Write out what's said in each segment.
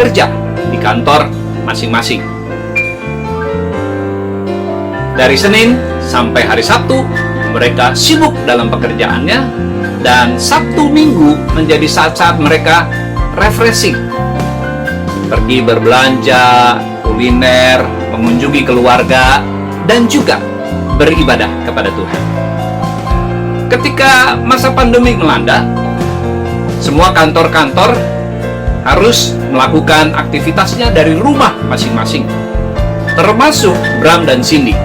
bekerja di kantor masing-masing. Dari Senin sampai hari Sabtu, mereka sibuk dalam pekerjaannya, dan Sabtu Minggu menjadi saat-saat mereka refreshing. Pergi berbelanja, kuliner, mengunjungi keluarga, dan juga beribadah kepada Tuhan. Ketika masa pandemi melanda, semua kantor-kantor harus melakukan aktivitasnya dari rumah masing-masing, termasuk Bram dan Cindy.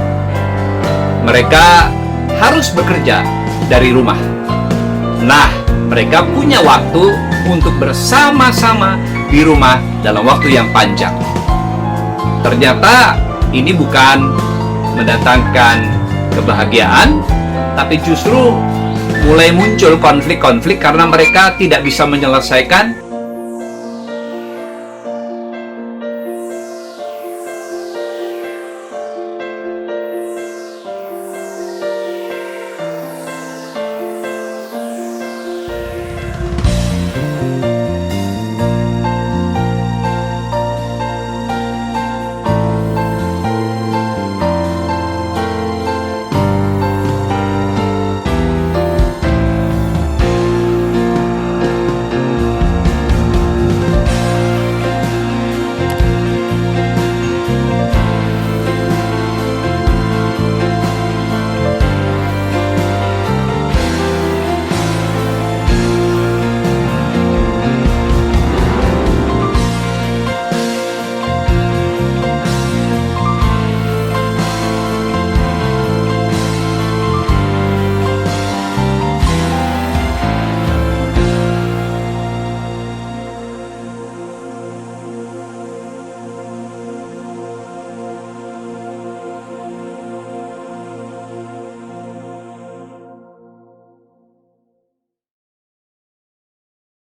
Mereka harus bekerja dari rumah. Nah, mereka punya waktu untuk bersama-sama di rumah dalam waktu yang panjang. Ternyata ini bukan mendatangkan kebahagiaan, tapi justru mulai muncul konflik-konflik karena mereka tidak bisa menyelesaikan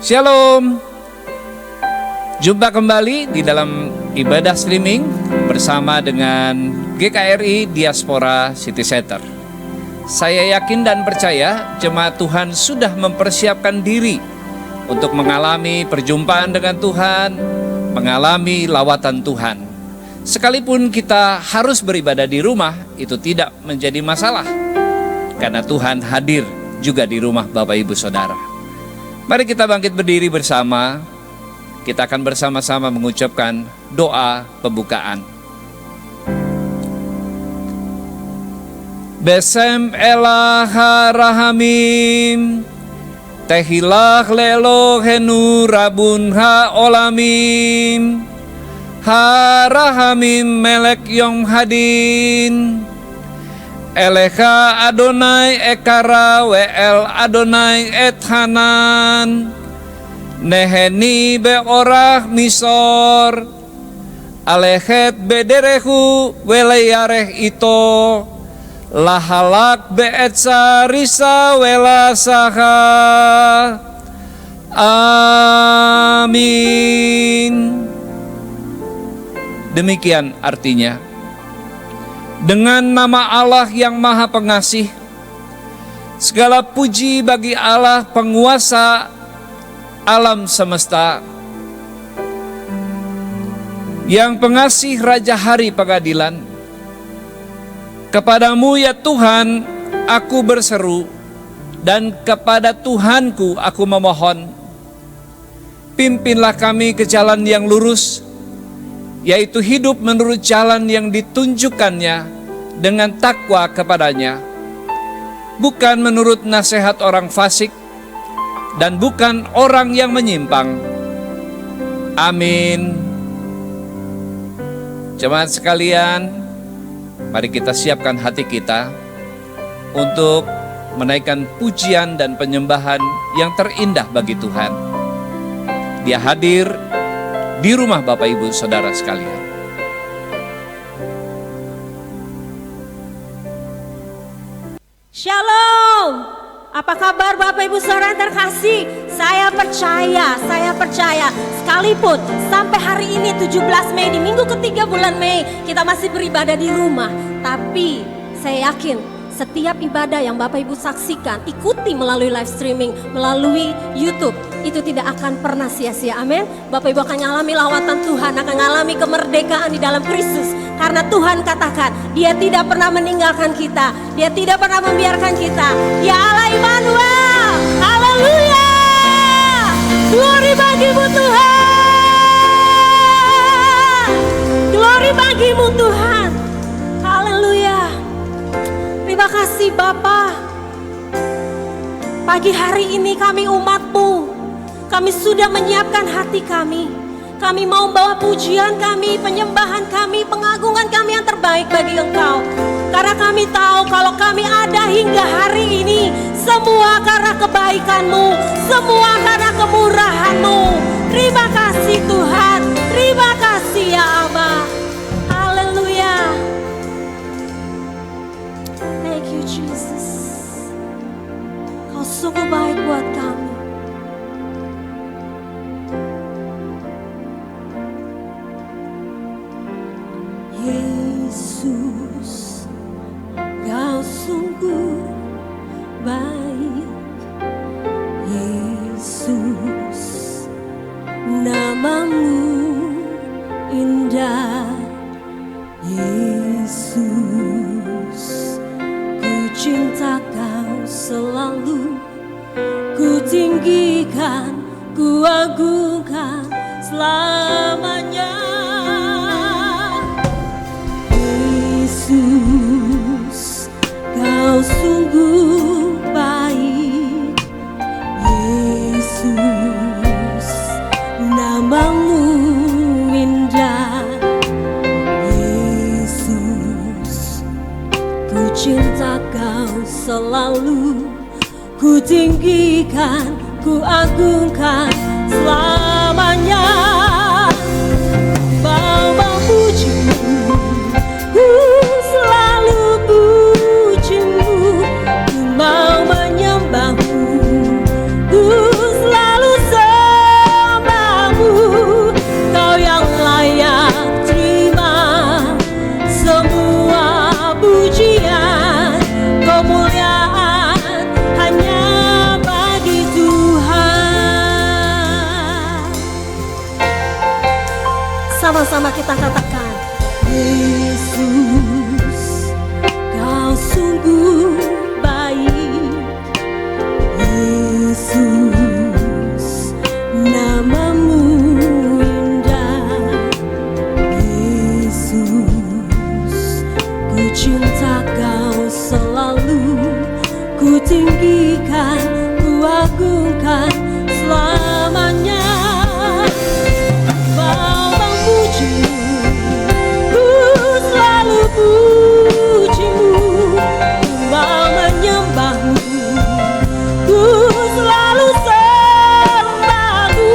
Shalom. Jumpa kembali di dalam ibadah streaming bersama dengan GKRI Diaspora City Center. Saya yakin dan percaya jemaat Tuhan sudah mempersiapkan diri untuk mengalami perjumpaan dengan Tuhan, mengalami lawatan Tuhan. Sekalipun kita harus beribadah di rumah, itu tidak menjadi masalah, karena Tuhan hadir juga di rumah Bapak Ibu Saudara. Mari kita bangkit berdiri bersama. Kita akan bersama-sama mengucapkan doa pembukaan. Besem elah harahamim, tehilach lelohenu rabun haolamim, harahamim melek yom hadin. Elecha Adonai ekara we'el Adonai et hanan, neheni beorah misor, alechet bederehu weleyareh ito, lahalak be'etsa risa welasaha. Amin. Demikian artinya. Dengan nama Allah yang Maha Pengasih, segala puji bagi Allah penguasa alam semesta, yang pengasih Raja Hari Pengadilan. Kepadamu ya Tuhan aku berseru, dan kepada Tuhanku aku memohon. Pimpinlah kami ke jalan yang lurus, yaitu hidup menurut jalan yang ditunjukkannya dengan takwa kepadanya, bukan menurut nasihat orang fasik dan bukan orang yang menyimpang. Amin. Jemaat sekalian, mari kita siapkan hati kita untuk menaikkan pujian dan penyembahan yang terindah bagi Tuhan. Dia hadir di rumah Bapak Ibu Saudara sekalian. Shalom. Apa kabar Bapak Ibu Saudara terkasih? Saya percaya sekalipun sampai hari ini 17 Mei di minggu ketiga bulan Mei kita masih beribadah di rumah, tapi saya yakin setiap ibadah yang Bapak Ibu saksikan, ikuti melalui live streaming, melalui YouTube, itu tidak akan pernah sia-sia. Amin. Bapak Ibu akan mengalami lawatan Tuhan, akan mengalami kemerdekaan di dalam Kristus. Karena Tuhan katakan, Dia tidak pernah meninggalkan kita, Dia tidak pernah membiarkan kita. Dia Allah Immanuel. Haleluya. Glory bagimu Tuhan. Glory bagimu Tuhan. Haleluya. Terima kasih Bapa. Pagi hari ini kami umat-Mu, kami sudah menyiapkan hati kami. Kami mau bawa pujian kami, penyembahan kami, pengagungan kami yang terbaik bagi Engkau. Karena kami tahu kalau kami ada hingga hari ini, semua karena kebaikan-Mu, semua karena kemurahan-Mu. Terima kasih Tuhan, terima kasih ya Aba. Haleluya. Thank you Jesus. Kau sungguh baik buat kami. Yesus, Kau sungguh baik. Yesus, nama-Mu indah. Yesus, ku cinta Kau selalu, ku tinggikan, ku agungkan selamanya. Yesus, Kau sungguh baik. Yesus, nama-Mu indah. Yesus, ku cinta Kau selalu, ku tinggikan, ku agungkan selamanya. Bapa puji-Mu, ku selalu puji-Mu, ku mau menyembah-Mu, ku selalu sembah-Mu. Kau yang layak terima semua pujian, kemuliaan hanya bagi Tuhan. Sama-sama kita katakan, Yesus, Kau sungguh baik. Yesus, nama-Mu indah. Yesus, ku cinta Kau selalu, ku tinggikan, ku agungkan selamanya. Bapa puji-Mu, ku selalu puji-Mu, ku mau menyembah-Mu, ku selalu sembah-Mu.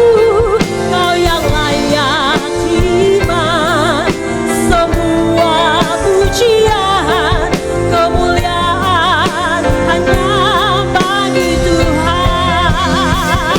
Kau yang layak terima semua pujian, kemuliaan hanya bagi Tuhan.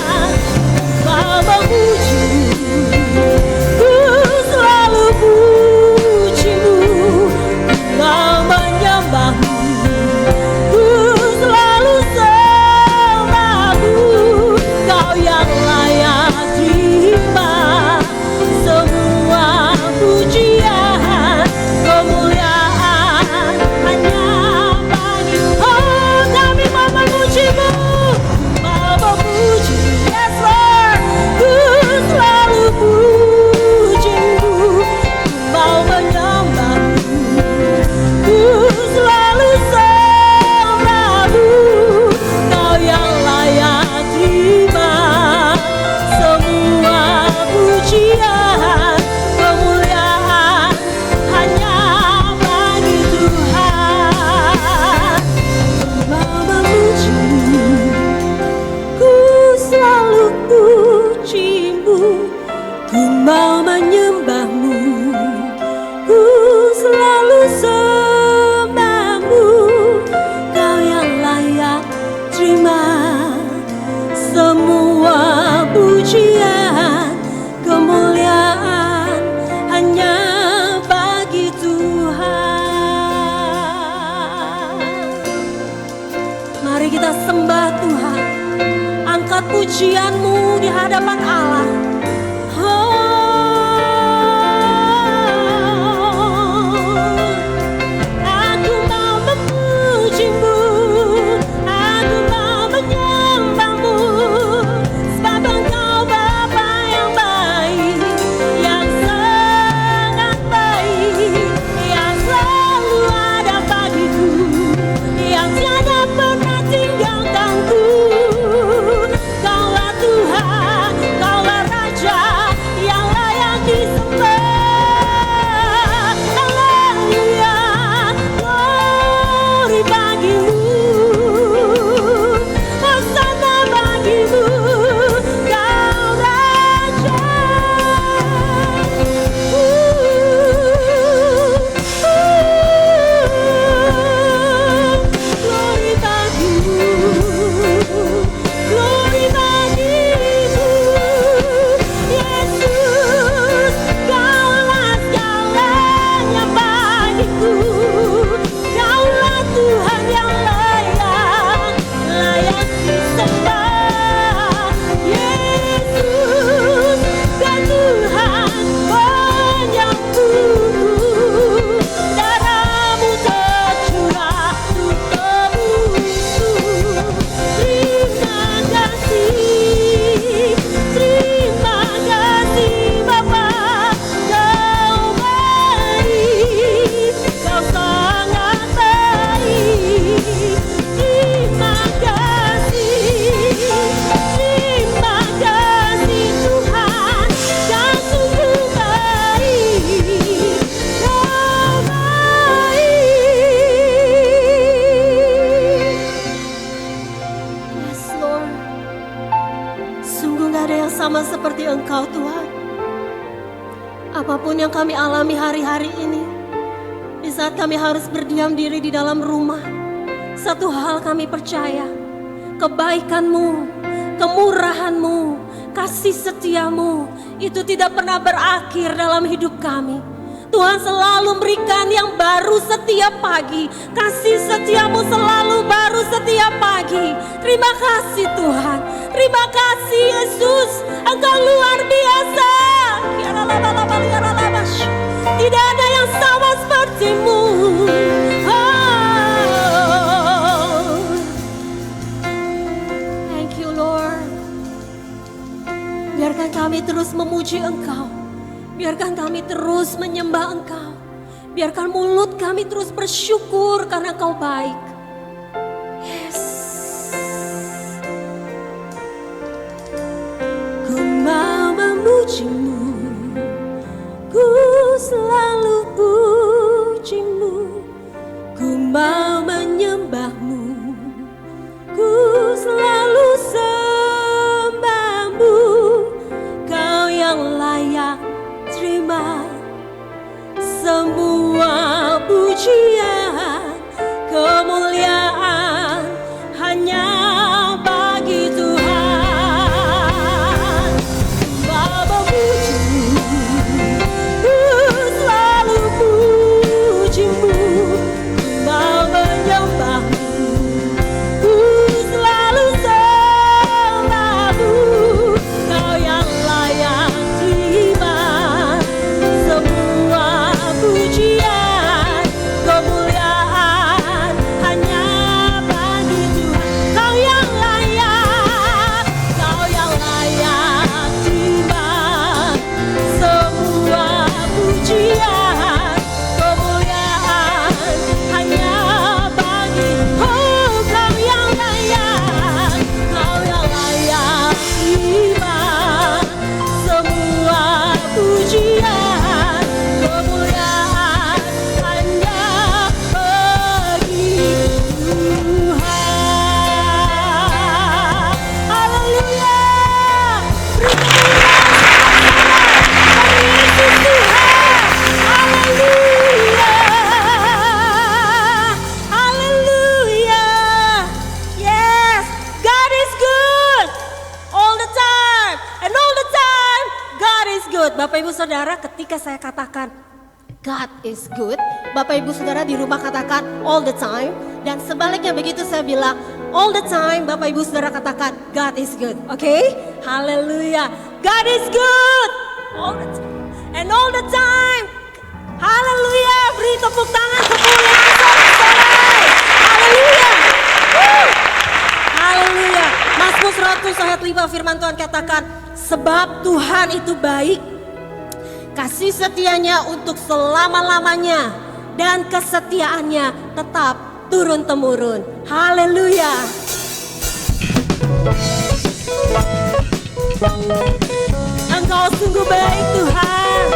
pujianmu di hadapan Allah. Aku mau memujimu, aku mau menyembahmu, sebab Engkau Bapa yang baik, yang sangat baik, yang selalu ada bagiku, yang tiada pernah tinggalkanku. Kaulah Tuhan, Kaulah Raja yang layak disembah. Haleluya, glory bagimu, hosana bagimu, Kau Raja. Glory bagimu, glory bagimu, Yesus, Kaulah segalanya bagiku. Kaulah Tuhan yang layak, layak disembah. Yesus, dan Tuhan penyembuhku, darahmu tercurah untuk tebusku. Terima kasih Bapa, Kau baik, Kau sangat baik. Terima kasih Tuhan, Kau sungguh baik, Kau baik. Yes Lord, sungguh gak ada yang sama seperti Engkau Tuhan. Apapun yang kami alami hari-hari ini, di saat kami harus berdiam diri di dalam rumah, satu hal kami percaya, kebaikan-Mu, kemurahan-Mu, kasih setiamu itu tidak pernah berakhir dalam hidup kami. Tuhan selalu memberikan yang baru setiap pagi. Kasih setiamu selalu baru setiap pagi. Terima kasih Tuhan. Terima kasih Yesus. Engkau luar biasa. Tidak ada yang sama seperti-Mu. Oh. Thank you Lord. Biarkan kami terus memuji Engkau. Biarkan kami terus menyembah Engkau. Biarkan mulut kami terus bersyukur karena Engkau baik. Yes. Ku mau memuji-Mu, ku selalu puji-Mu. Ku mau menyembah-Mu, ku selalu sembah-Mu. Kau yang layak terima semua pujian, kemuliaan hanya bagi Tuhan. Mau memuji-Mu, ku selalu puji-Mu. Mau menyembah-Mu, ku selalu sembah-Mu. Kau yang layak terima semua pujian, kemuliaan hanya bagi Tuhan. Kau yang layak terima semua pujian, kemuliaan hanya bagi. Oh, Kau yang layak terima semua pujian, kemuliaan hanya bagi Tuhan. Haleluya. Beri kemuliaan bagi Yesus Tuhan. Haleluya. Haleluya. Yes, God is good all the time, and all the time God is good. Bapak Ibu Saudara, ketika saya katakan God is good, Bapak Ibu Saudara di rumah katakan all the time. Dan sebaliknya begitu saya bilang all the time, Bapak Ibu Saudara katakan, God is good. Oke? Haleluya. God is good. All the time. And all the time. Haleluya. Beri tepuk tangan kemuliaan saudara-saudara. Haleluya. Woo. Haleluya. Mazmur 100 ayat 5 firman Tuhan katakan, sebab Tuhan itu baik, kasih setianya untuk selama-lamanya, dan kesetiaannya tetap turun-temurun. Haleluya. Engkau sungguh baik Tuhan,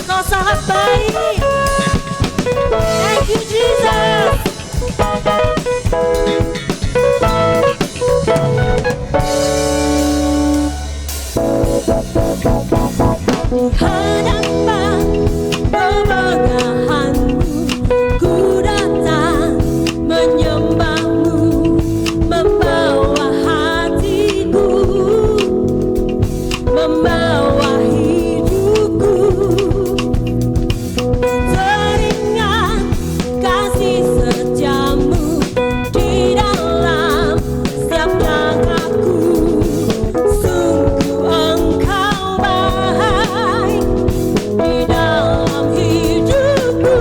Engkau sangat baik. Thank you Jesus. Hadapan kemegahanmu, ku datang menyembahmu, membawa hatiku, membawa hidupku. Teringat kasih setiamu di dalam setiap langkahku. Sungguh engkau baik di dalam hidupku.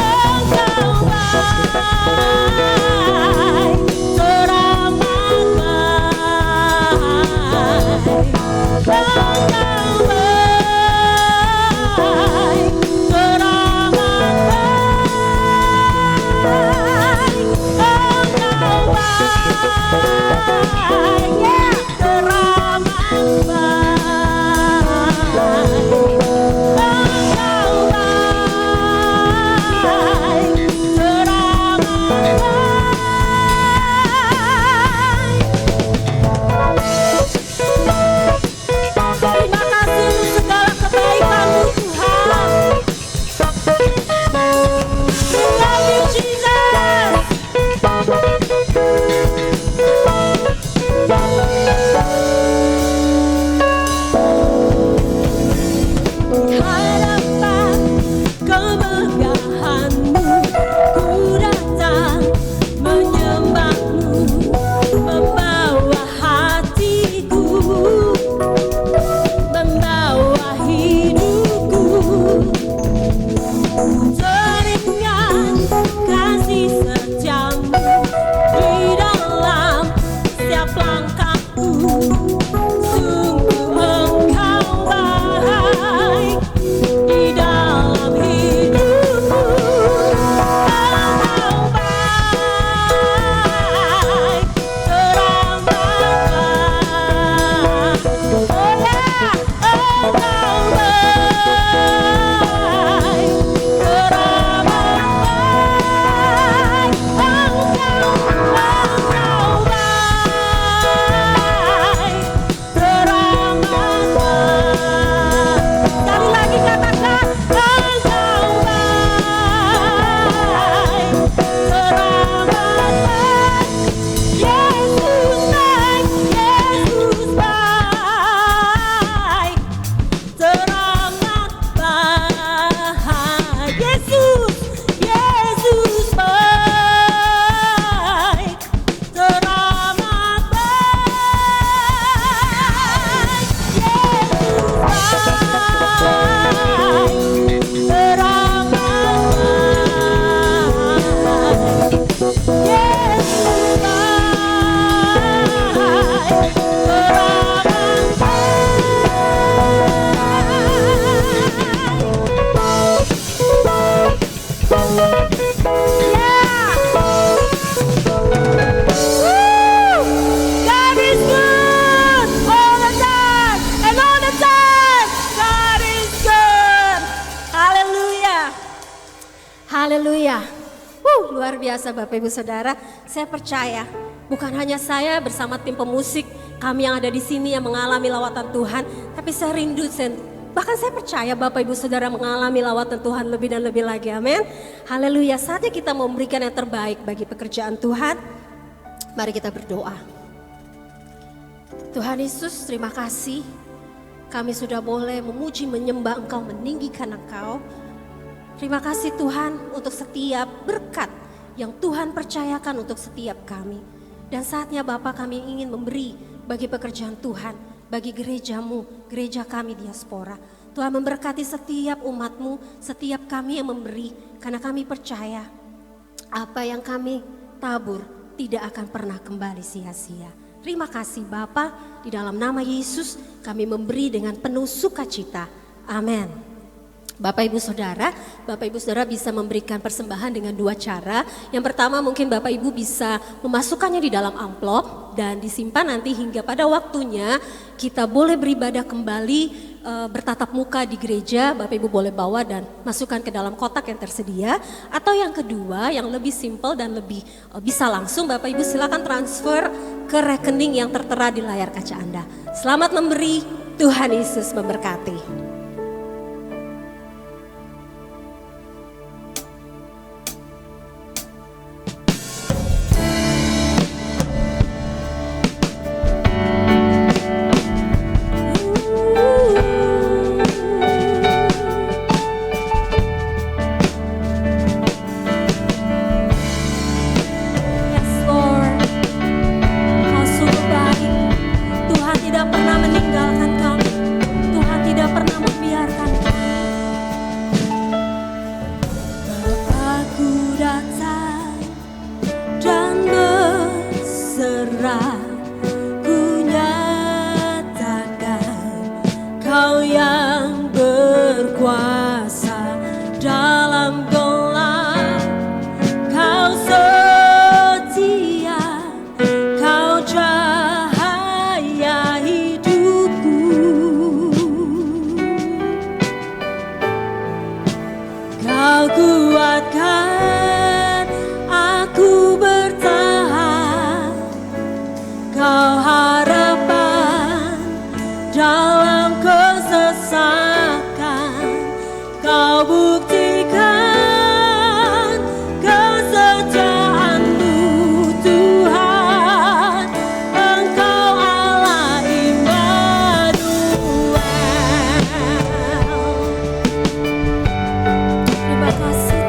Engkau baik, teramat baik. Engkau baik, teramat baik. Engkau baik, yeah, teramat baik. Engkau baik, teramat baik. Terima kasih untuk segala kebaikan-Mu Tuhan. We love you Jesus. Hadapan kemegahan-Mu, ku datang menyembah-Mu, membawa hatiku, membawa hidupku. Teringat kasih setiamu di dalam setiap langkahku. Sungguh engkau baik di dalam hidupku. Engkau baik, teramat baik. Oh yeah, engkau baik, teramat baik. Engkau baik, teramat baik. Sekali lagi katakan, engkau baik, teramat baik. Yesus baik, Yesus baik, teramat baik. Yesus, Yesus baik, teramat baik. Yesus baik, teramat baik. Yesus baik, teramat baik. Yeah. Woo! God is good all the time, and all the time God is good. Haleluya. Haleluya. Luar biasa Bapak Ibu Saudara. Saya percaya bukan hanya saya bersama tim pemusik kami yang ada di sini yang mengalami lawatan Tuhan, tapi saya rindu bahkan saya percaya Bapak Ibu Saudara mengalami lawatan Tuhan lebih dan lebih lagi. Amin. Haleluya. Saatnya kita memberikan yang terbaik bagi pekerjaan Tuhan. Mari kita berdoa. Tuhan Yesus, terima kasih. Kami sudah boleh memuji, menyembah Engkau, meninggikan Engkau. Terima kasih Tuhan untuk setiap berkat yang Tuhan percayakan untuk setiap kami. Dan saatnya Bapa, kami ingin memberi bagi pekerjaan Tuhan, bagi gerejamu, gereja kami diaspora. Tuhan memberkati setiap umatmu, setiap kami yang memberi, karena kami percaya apa yang kami tabur tidak akan pernah kembali sia-sia. Terima kasih Bapa, di dalam nama Yesus kami memberi dengan penuh sukacita. Amin. Bapak Ibu Saudara bisa memberikan persembahan dengan dua cara. Yang pertama, mungkin Bapak Ibu bisa memasukkannya di dalam amplop dan disimpan nanti hingga pada waktunya kita boleh beribadah kembali, bertatap muka di gereja. Bapak Ibu boleh bawa dan masukkan ke dalam kotak yang tersedia. Atau yang kedua, yang lebih simpel dan lebih bisa langsung, Bapak Ibu silakan transfer ke rekening yang tertera di layar kaca Anda. Selamat memberi, Tuhan Yesus memberkati. Terima kasih.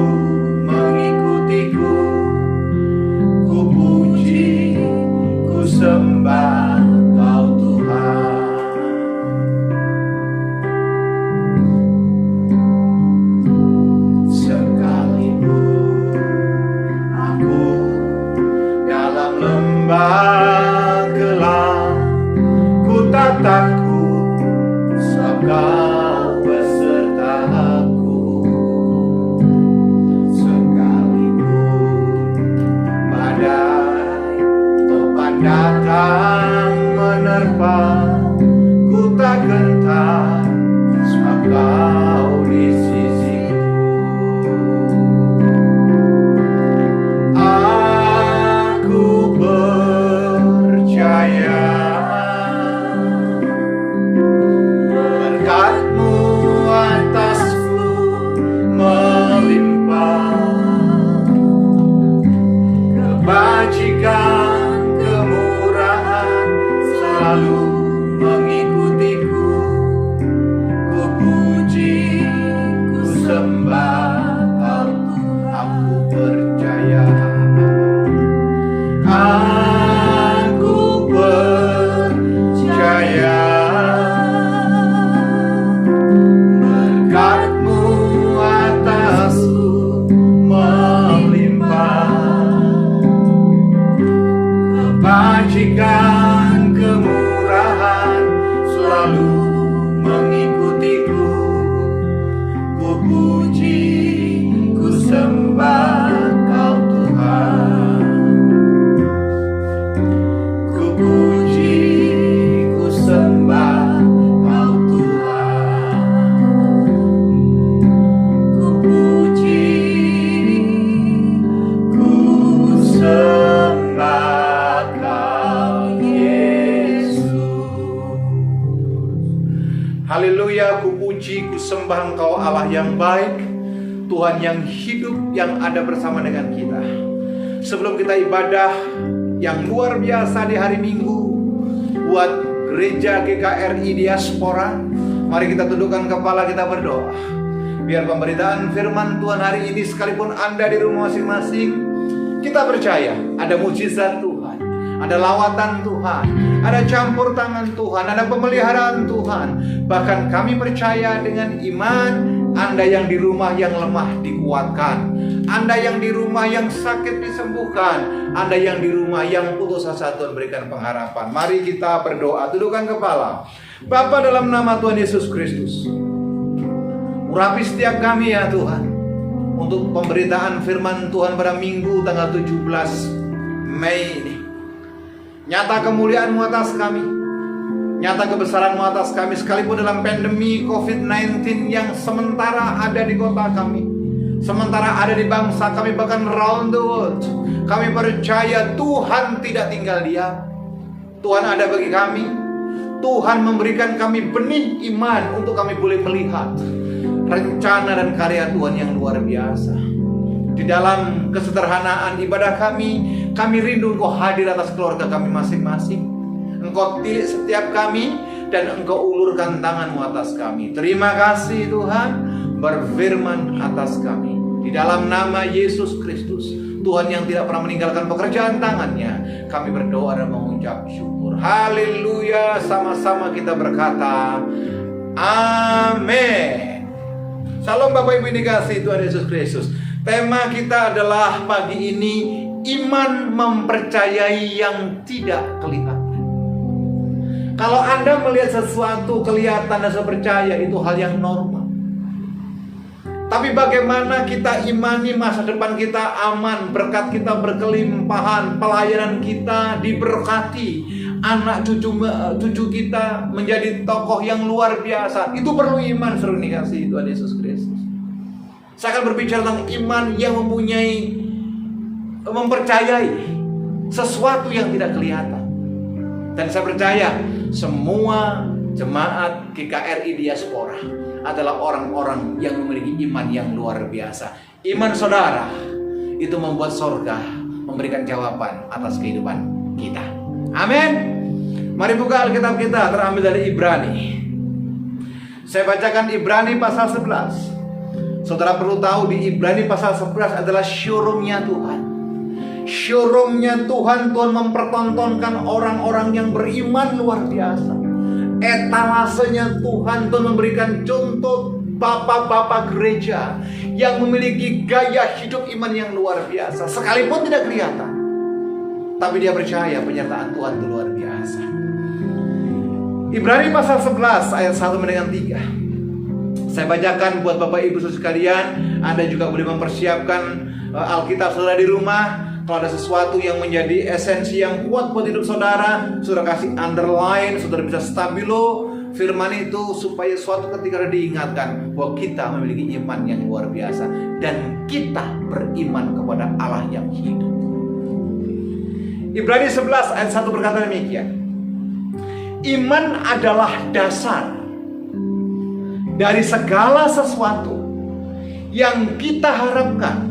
selalu mengikutiku. Ku puji, ku sembah Kau Tuhan. Sekalipun aku dalam lembah gelap, ku tak takut, sebab Kau beserta aku. Sekalipun badai topan datang menerpa, ku tak gentar, sebab Kau di sisiku. Aku percaya berkat-Mu atasku melimpah, kebajikan, kemurahan selalu mengikutiku. Ku puji, ku sembah Kau Tuhan. Aku percaya, aku percaya berkat-Mu atasku melimpah, kebajikan, kemurahan selalu mengikutiku. Ku puji, ku sembah Kau Tuhan. Ku puji, ku sembah Kau Tuhan. Ku puji, ku sembah Kau Yesus. Haleluya, ku puji, ku sembah Engkau Allah yang baik, Tuhan yang hidup, yang ada bersama dengan kita. Sebelum kita ibadah yang luar biasa di hari Minggu buat gereja GKRI Diaspora, mari kita tundukkan kepala, kita berdoa. Biar pemberitaan firman Tuhan hari ini, sekalipun Anda di rumah masing-masing, kita percaya ada mujizat Tuhan, ada lawatan Tuhan, ada campur tangan Tuhan, ada pemeliharaan Tuhan. Bahkan kami percaya dengan iman, Anda yang di rumah yang lemah dikuatkan, Anda yang di rumah yang sakit disembuhkan, Anda yang di rumah yang putus asa, Tuhan berikan pengharapan. Mari kita berdoa, tundukkan kepala. Bapa, dalam nama Tuhan Yesus Kristus, urapi setiap kami ya Tuhan, untuk pemberitaan firman Tuhan pada Minggu tanggal 17 Mei ini. Nyata kemuliaan-Mu atas kami, nyata kebesaran-Mu atas kami, sekalipun dalam pandemi COVID-19 yang sementara ada di kota kami, sementara ada di bangsa kami, bahkan around the world. Kami percaya Tuhan tidak tinggal diam. Tuhan ada bagi kami. Tuhan memberikan kami benih iman untuk kami boleh melihat rencana dan karya Tuhan yang luar biasa. Di dalam kesederhanaan ibadah kami rindu Engkau hadir atas keluarga kami masing-masing. Engkau tilik setiap kami dan Engkau ulurkan tangan-Mu atas kami. Terima kasih Tuhan, berfirman atas kami. Di dalam nama Yesus Kristus, Tuhan yang tidak pernah meninggalkan pekerjaan tangannya, kami berdoa dan mengucap syukur. Haleluya, sama-sama kita berkata, amin. Salam Bapak Ibu yang dikasihi Tuhan Yesus Kristus. Tema kita adalah pagi ini, iman mempercayai yang tidak kelihatan. Kalau Anda melihat sesuatu kelihatan dan percaya, itu hal yang normal. Tapi bagaimana kita imani masa depan kita aman, berkat kita berkelimpahan, pelayanan kita diberkati, anak cucu kita menjadi tokoh yang luar biasa. Itu perlu iman, saudara dikasihi Tuhan Yesus Kristus. Saya akan berbicara tentang iman yang mempercayai sesuatu yang tidak kelihatan. Dan saya percaya semua jemaat GKRI Diaspora adalah orang-orang yang memiliki iman yang luar biasa. Iman saudara itu membuat sorga memberikan jawaban atas kehidupan kita. Amin. Mari buka Alkitab kita, terambil dari Ibrani. Saya bacakan Ibrani pasal 11 Saudara perlu tahu di Ibrani pasal 11 adalah showroomnya Tuhan. Showroomnya Tuhan, Tuhan mempertontonkan orang-orang yang beriman luar biasa. Etalasenya Tuhan, Tuhan memberikan contoh bapak-bapak gereja yang memiliki gaya hidup iman yang luar biasa. Sekalipun tidak kelihatan, tapi dia percaya penyertaan Tuhan itu luar biasa. Ibrani pasal 11 ayat 1 dengan 3. Saya bacakan buat Bapak Ibu sekalian. Anda juga boleh mempersiapkan Alkitab saudara di rumah. Kalau ada sesuatu yang menjadi esensi yang kuat buat hidup saudara, saudara kasih underline, saudara bisa stabilo firman itu, supaya suatu ketika diingatkan bahwa kita memiliki iman yang luar biasa dan kita beriman kepada Allah yang hidup. Ibrani 11 ayat 1 berkata demikian. Iman adalah dasar dari segala sesuatu yang kita harapkan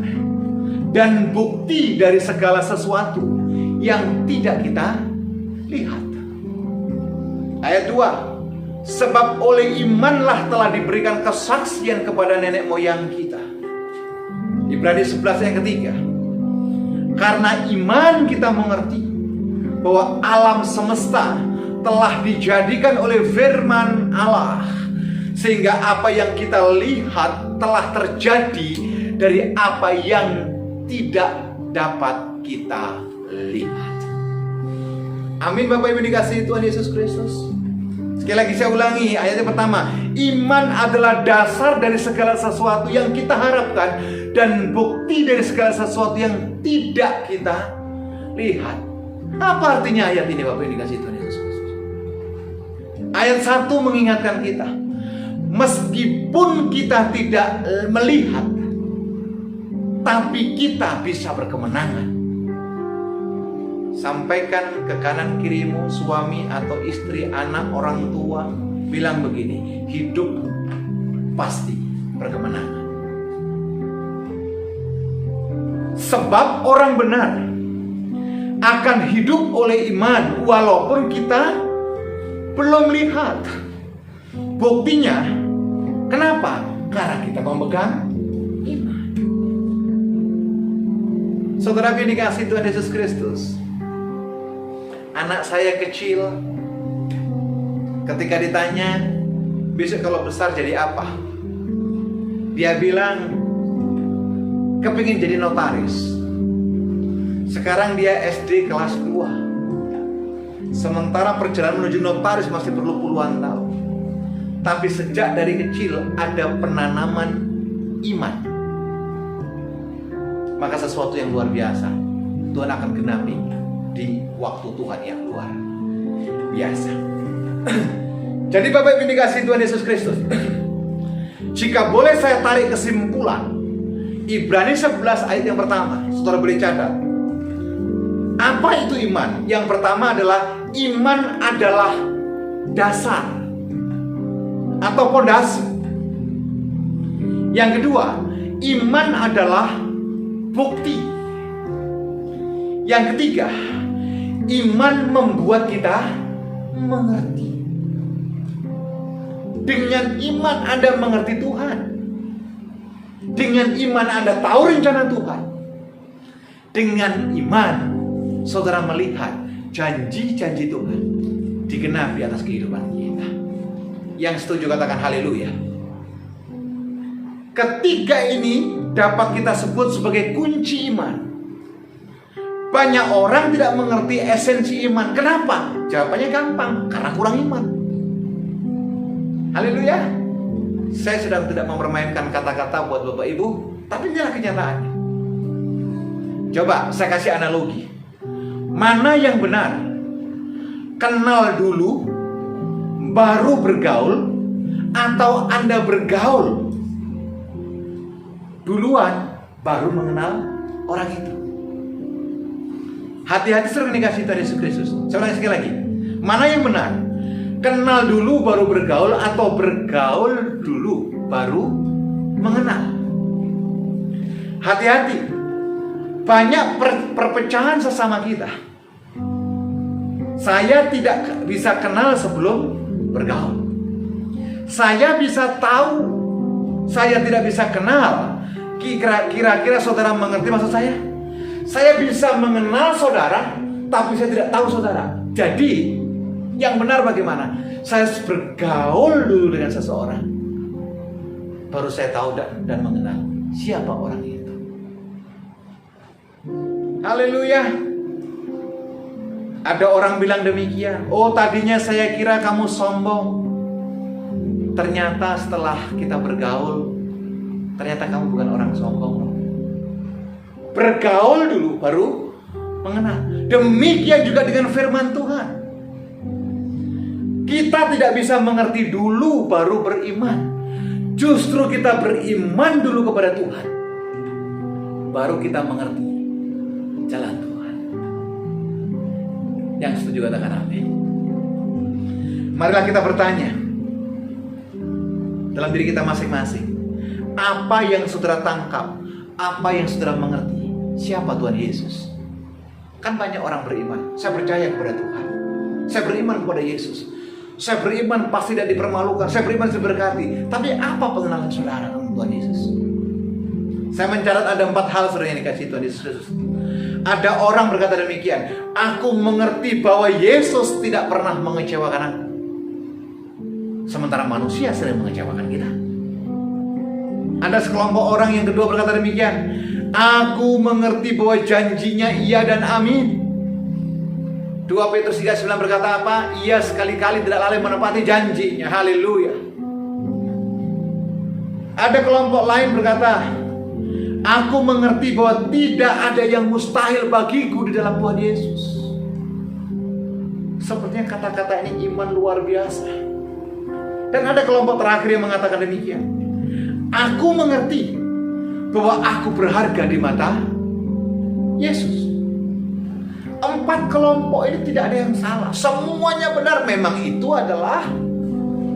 dan bukti dari segala sesuatu yang tidak kita lihat. Ayat 2. Sebab oleh imanlah telah diberikan kesaksian kepada nenek moyang kita. Ibrani 11 yang ketiga. Karena iman kita mengerti bahwa alam semesta telah dijadikan oleh firman Allah, sehingga apa yang kita lihat telah terjadi dari apa yang tidak dapat kita lihat. Amin. Bapak Ibu dikasihi Tuhan Yesus Kristus. Sekali lagi saya ulangi ayat yang pertama. Iman adalah dasar dari segala sesuatu yang kita harapkan dan bukti dari segala sesuatu yang tidak kita lihat. Apa artinya ayat ini Bapak Ibu dikasihi Tuhan Yesus Kristus? Ayat 1 mengingatkan kita, meskipun kita tidak melihat, tapi kita bisa berkemenangan. Sampaikan ke kanan kirimu, suami atau istri, anak, orang tua, bilang begini, hidup pasti berkemenangan. Sebab orang benar akan hidup oleh iman walaupun kita belum lihat. Buktinya, kenapa? Karena kita memegang iman. Saudara yang dikasihi Tuhan Yesus Kristus, anak saya kecil, ketika ditanya, besok kalau besar jadi apa? Dia bilang, kepingin jadi notaris. Sekarang dia SD kelas 2. Sementara perjalanan menuju notaris masih perlu puluhan tahun. Tapi sejak dari kecil ada penanaman iman, maka sesuatu yang luar biasa Tuhan akan genapi di waktu Tuhan yang luar biasa. Jadi Bapak Ibu dikasihi Tuhan Yesus Kristus, jika boleh saya tarik kesimpulan Ibrani 11 ayat yang pertama, saudara boleh catat. Apa itu iman? Yang pertama adalah iman adalah dasar atau pondasi. Yang kedua, iman adalah bukti. Yang ketiga, iman membuat kita mengerti. Dengan iman Anda mengerti Tuhan. Dengan iman Anda tahu rencana Tuhan. Dengan iman saudara melihat janji-janji Tuhan digenapi atas kehidupan kita. Yang setuju katakan haleluya. Ketiga ini dapat kita sebut sebagai kunci iman. Banyak orang tidak mengerti esensi iman. Kenapa? Jawabannya gampang, karena kurang iman. Haleluya. Saya sedang tidak mempermainkan kata-kata buat Bapak Ibu, tapi inilah kenyataannya. Coba saya kasih analogi. Mana yang benar? Kenal dulu baru bergaul, atau Anda bergaul duluan baru mengenal orang itu? Hati-hati sering dikasih Tuhan Yesus Kristus. Saya ulangi sekali lagi. Mana yang benar? Kenal dulu baru bergaul, atau bergaul dulu baru mengenal? Hati-hati. Banyak perpecahan sesama kita. Saya tidak bisa kenal sebelum bergaul. Saya bisa tahu saya tidak bisa kenal. Kira-kira saudara mengerti maksud saya? Saya bisa mengenal saudara, tapi saya tidak tahu saudara. Jadi, yang benar bagaimana? Saya harus bergaul dulu dengan seseorang, baru saya tahu dan mengenal siapa orang itu. Haleluya. Ada orang bilang demikian. Oh, tadinya saya kira kamu sombong. Ternyata setelah kita bergaul, ternyata kamu bukan orang sombong. Bergaul dulu baru mengenal. Demikian juga dengan firman Tuhan. Kita tidak bisa mengerti dulu baru beriman. Justru kita beriman dulu kepada Tuhan, baru kita mengerti jalan Tuhan. Yang setuju katakan amin. Marilah kita bertanya dalam diri kita masing-masing. Apa yang saudara tangkap? Apa yang saudara mengerti? Siapa Tuhan Yesus? Kan banyak orang beriman. Saya percaya kepada Tuhan. Saya beriman kepada Yesus. Saya beriman pasti tidak dipermalukan. Saya beriman diberkati. Tapi apa pengenalan saudara dengan Tuhan Yesus? Saya mencatat ada 4 hal saudara yang dikasih Tuhan Yesus. Ada orang berkata demikian. Aku mengerti bahwa Yesus tidak pernah mengecewakan aku. Sementara manusia sering mengecewakan kita. Ada sekelompok orang yang kedua berkata demikian. Aku mengerti bahwa janjinya iya dan amin. 2 Petrus 3:9 berkata apa? Ia sekali-kali tidak lalai menepati janjinya. Haleluya. Ada kelompok lain berkata, aku mengerti bahwa tidak ada yang mustahil bagiku di dalam Tuhan Yesus. Sepertinya kata-kata ini iman luar biasa. Dan ada kelompok terakhir yang mengatakan demikian. Aku mengerti bahwa aku berharga di mata Yesus. 4 kelompok ini tidak ada yang salah. Semuanya benar. Memang itu adalah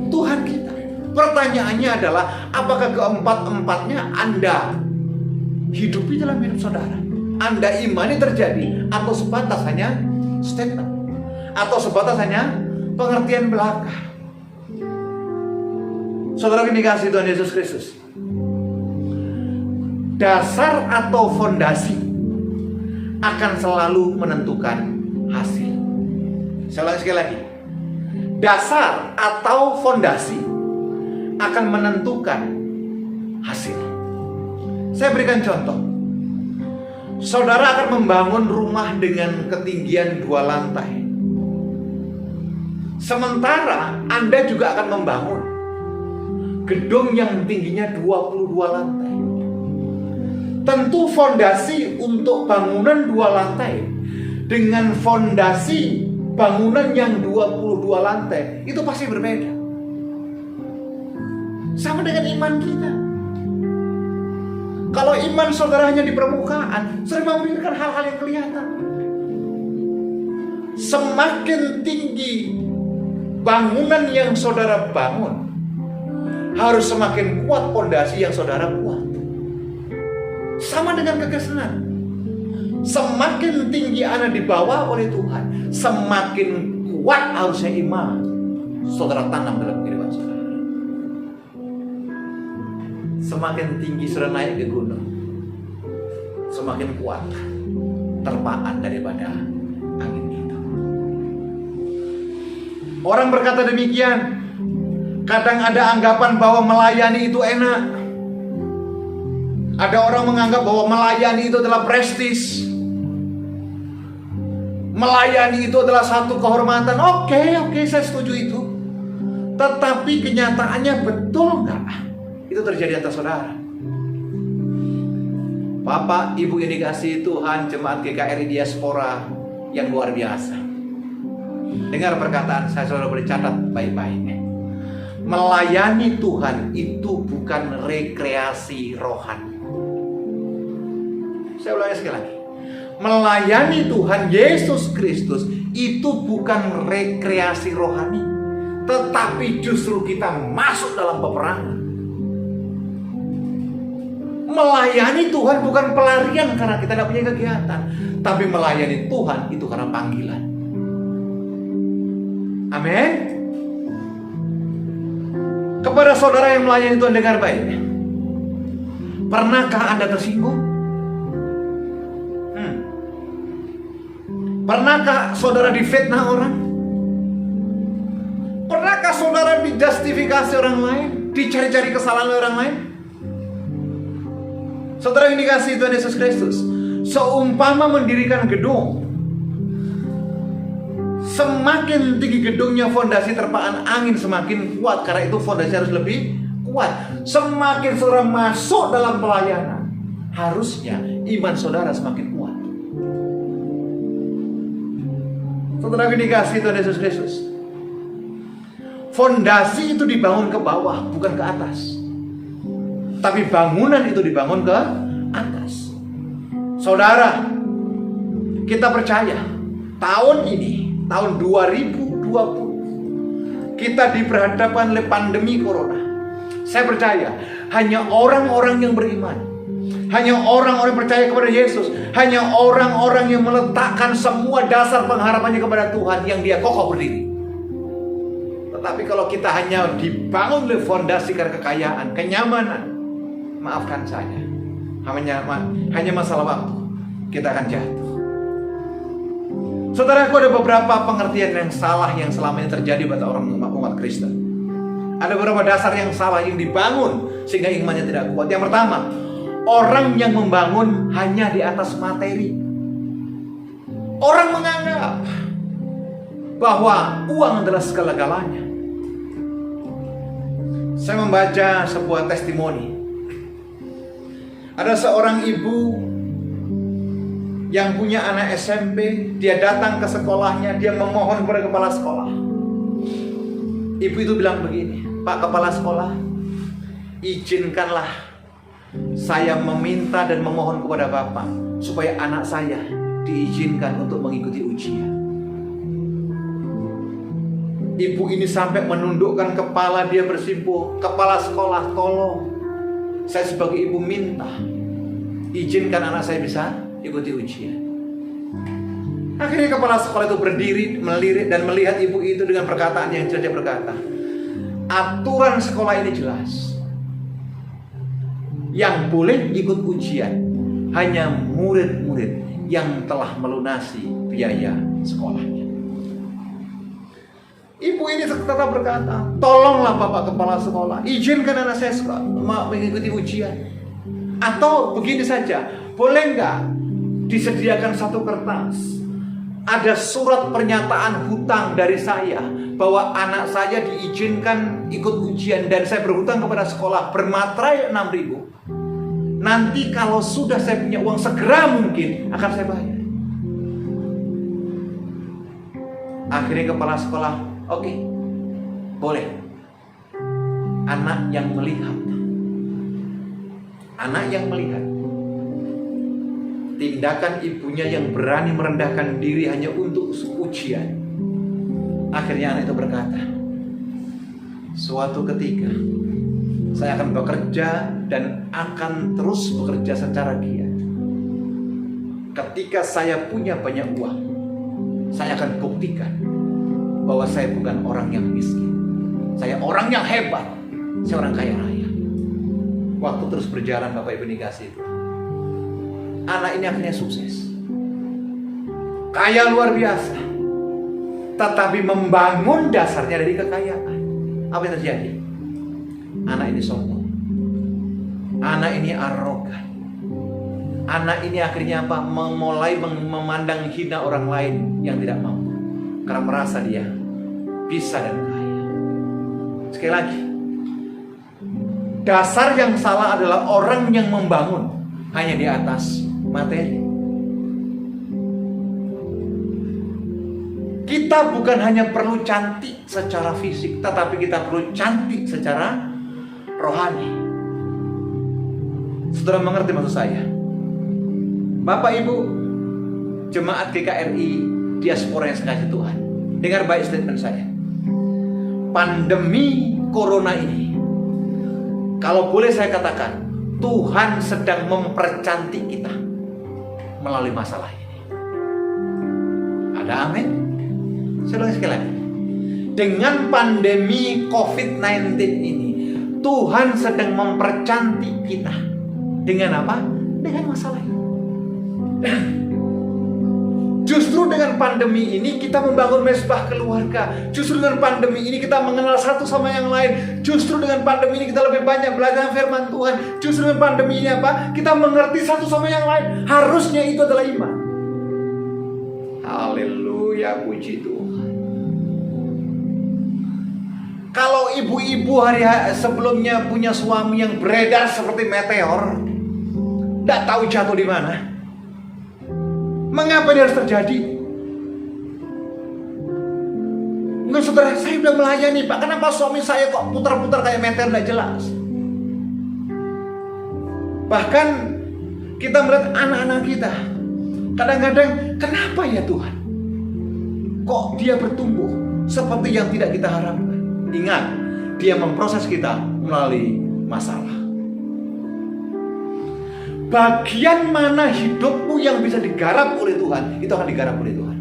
Tuhan kita. Pertanyaannya adalah, apakah keempat-empatnya Anda hidupi dalam hidup saudara? Anda imani terjadi? Atau sebatas hanya statement? Atau sebatas hanya pengertian belaka? Saudara yang dikasihi Tuhan Yesus Kristus, dasar atau fondasi akan selalu menentukan hasil. Saya ulangi sekali lagi. Dasar atau fondasi akan menentukan hasil. Saya berikan contoh. Saudara akan membangun rumah dengan ketinggian 2 lantai. Sementara Anda juga akan membangun gedung yang tingginya 22 lantai. Tentu fondasi untuk bangunan 2 lantai dengan fondasi bangunan yang 22 lantai itu pasti berbeda. Sama dengan iman kita. Kalau iman saudara hanya di permukaan, sering memikirkan hal-hal yang kelihatan. Semakin tinggi bangunan yang saudara bangun, harus semakin kuat fondasi yang saudara buat. Sama dengan kekristenan. Semakin tinggi Anda dibawa oleh Tuhan, semakin kuat harusnya iman saudara tanam dalam kehidupan saudara. Semakin tinggi saudara naik ke gunung, semakin kuat terpaan daripada angin itu. Orang berkata demikian. Kadang ada anggapan bahwa melayani itu enak. Ada orang menganggap bahwa melayani itu adalah prestis. Melayani itu adalah satu kehormatan. Oke, saya setuju itu. Tetapi kenyataannya betul nggak? Itu terjadi atas saudara. Bapak, Ibu yang dikasihi Tuhan, jemaat GKRI Diaspora yang luar biasa. Dengar perkataan saya, saudara boleh catat baik-baik. Melayani Tuhan itu bukan rekreasi rohani. Saya ulangi sekali lagi. Melayani Tuhan Yesus Kristus itu bukan rekreasi rohani, tetapi justru kita masuk dalam peperangan. Melayani Tuhan bukan pelarian karena kita tidak punya kegiatan, tapi melayani Tuhan itu karena panggilan. Amin. Kepada saudara yang melayani Tuhan, dengar baik. Pernahkah Anda tersinggung? Pernahkah saudara difitnah orang? Pernahkah saudara dijustifikasi orang lain? Dicari-cari kesalahan oleh orang lain? Saudara yang dikasihi Tuhan Yesus Kristus, seumpama mendirikan gedung, semakin tinggi gedungnya, fondasi terpaan angin semakin kuat, karena itu fondasi harus lebih kuat. Semakin saudara masuk dalam pelayanan, harusnya iman saudara semakin kuat. Saudara yang dikasihi Tuhan Yesus Kristus, fondasi itu dibangun ke bawah, bukan ke atas. Tapi bangunan itu dibangun ke atas. Saudara, kita percaya tahun ini, tahun 2020, kita diperhadapkan oleh pandemi corona. Saya percaya hanya orang-orang yang beriman, hanya orang-orang percaya kepada Yesus, hanya orang-orang yang meletakkan semua dasar pengharapannya kepada Tuhan yang dia kokoh berdiri. Tetapi kalau kita hanya dibangun oleh fondasi karena kekayaan, kenyamanan, maafkan saya, hanya masalah waktu, kita akan jatuh. Saudaraku, ada beberapa pengertian yang salah yang selama ini terjadi pada orang umat Kristen. Ada beberapa dasar yang salah yang dibangun sehingga imannya tidak kuat. Yang pertama, orang yang membangun hanya di atas materi. Orang menganggap bahwa uang adalah segala-galanya. Saya membaca sebuah testimoni. Ada seorang ibu yang punya anak SMP. Dia datang ke sekolahnya, dia memohon kepada kepala sekolah. Ibu itu bilang begini, "Pak Kepala Sekolah, izinkanlah saya meminta dan memohon kepada Bapak supaya anak saya diizinkan untuk mengikuti ujian." Ibu ini sampai menundukkan kepala, dia bersimpuh, "Kepala sekolah, tolong, saya sebagai ibu minta, izinkan anak saya bisa ikuti ujian." Akhirnya kepala sekolah itu berdiri, melirik dan melihat ibu itu dengan perkataan yang jelas. Dia berkata, "Aturan sekolah ini jelas. Yang boleh ikut ujian hanya murid-murid yang telah melunasi biaya sekolahnya." Ibu ini tetap berkata, "Tolonglah Bapak Kepala Sekolah, izinkan anak saya mengikuti ujian. Atau begini saja, boleh nggak disediakan satu kertas, ada surat pernyataan hutang dari saya bahwa anak saya diizinkan ikut ujian dan saya berhutang kepada sekolah bermaterai 6.000. Nanti kalau sudah saya punya uang segera mungkin akan saya bayar." Akhirnya kepala sekolah, "Oke, boleh." Anak yang melihat tindakan ibunya yang berani merendahkan diri hanya untuk ujian. Akhirnya anak itu berkata, "Suatu ketika saya akan bekerja dan akan terus bekerja secara giat. Ketika saya punya banyak uang, saya akan buktikan bahwa saya bukan orang yang miskin. Saya orang yang hebat. Saya orang kaya raya." Waktu terus berjalan, Bapak Ibu dikasihi itu, anak ini akhirnya sukses, kaya luar biasa, tetapi membangun dasarnya dari kekayaan. Apa yang terjadi? Anak ini sombong, anak ini arogan, anak ini akhirnya apa? Mulai memandang hina orang lain yang tidak mampu, karena merasa dia bisa dan kaya. Sekali lagi, dasar yang salah adalah orang yang membangun hanya di atas materi. Kita bukan hanya perlu cantik secara fisik, tetapi kita perlu cantik secara rohani. Saudara mengerti maksud saya? Bapak Ibu jemaat GKRI diaspora yang sekasih Tuhan, dengar baik statement saya. Pandemi corona ini, kalau boleh saya katakan, Tuhan sedang mempercantik kita melalui masalah ini. Ada amin? Saya ulangi sekali lagi. Dengan pandemi COVID-19 ini, Tuhan sedang mempercantik kita dengan apa? Dengan masalah ini. Justru dengan pandemi ini kita membangun mesbah keluarga. Justru dengan pandemi ini kita mengenal satu sama yang lain. Justru dengan pandemi ini kita lebih banyak belajar firman Tuhan. Justru dengan pandemi ini apa? Kita mengerti satu sama yang lain. Harusnya itu adalah iman. Haleluya, puji Tuhan. Kalau ibu-ibu hari sebelumnya punya suami yang beredar seperti meteor, tidak tahu jatuh di mana. Mengapa ini harus terjadi? Mungkin saudara, saya sudah melayani Pak, kenapa suami saya kok putar-putar kayak meteor tidak jelas? Bahkan kita melihat anak-anak kita, kadang-kadang kenapa ya Tuhan? Kok dia bertumbuh seperti yang tidak kita harapkan? Ingat, dia memproses kita melalui masalah. Bagian mana hidupmu yang bisa digarap oleh Tuhan, itu akan digarap oleh Tuhan.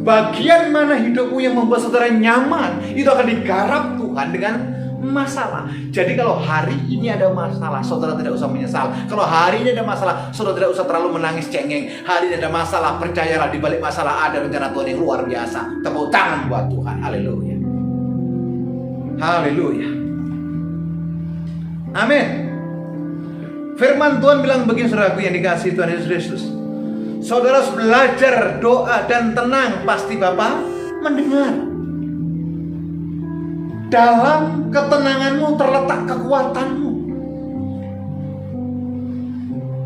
Bagian mana hidupmu yang membuat saudara nyaman, itu akan digarap Tuhan dengan masalah. Jadi kalau hari ini ada masalah, saudara tidak usah menyesal. Kalau hari ini ada masalah, saudara tidak usah terlalu menangis cengeng. Hari ini ada masalah, percayalah di balik masalah ada rencana Tuhan yang luar biasa. Tepuk tangan buat Tuhan. Haleluya. Haleluya. Amin. Firman Tuhan bilang begini, saudaraku yang dikasihi Tuhan Yesus Kristus. Saudara harus belajar doa dan tenang, pasti Bapa mendengar. Dalam ketenanganmu terletak kekuatanmu.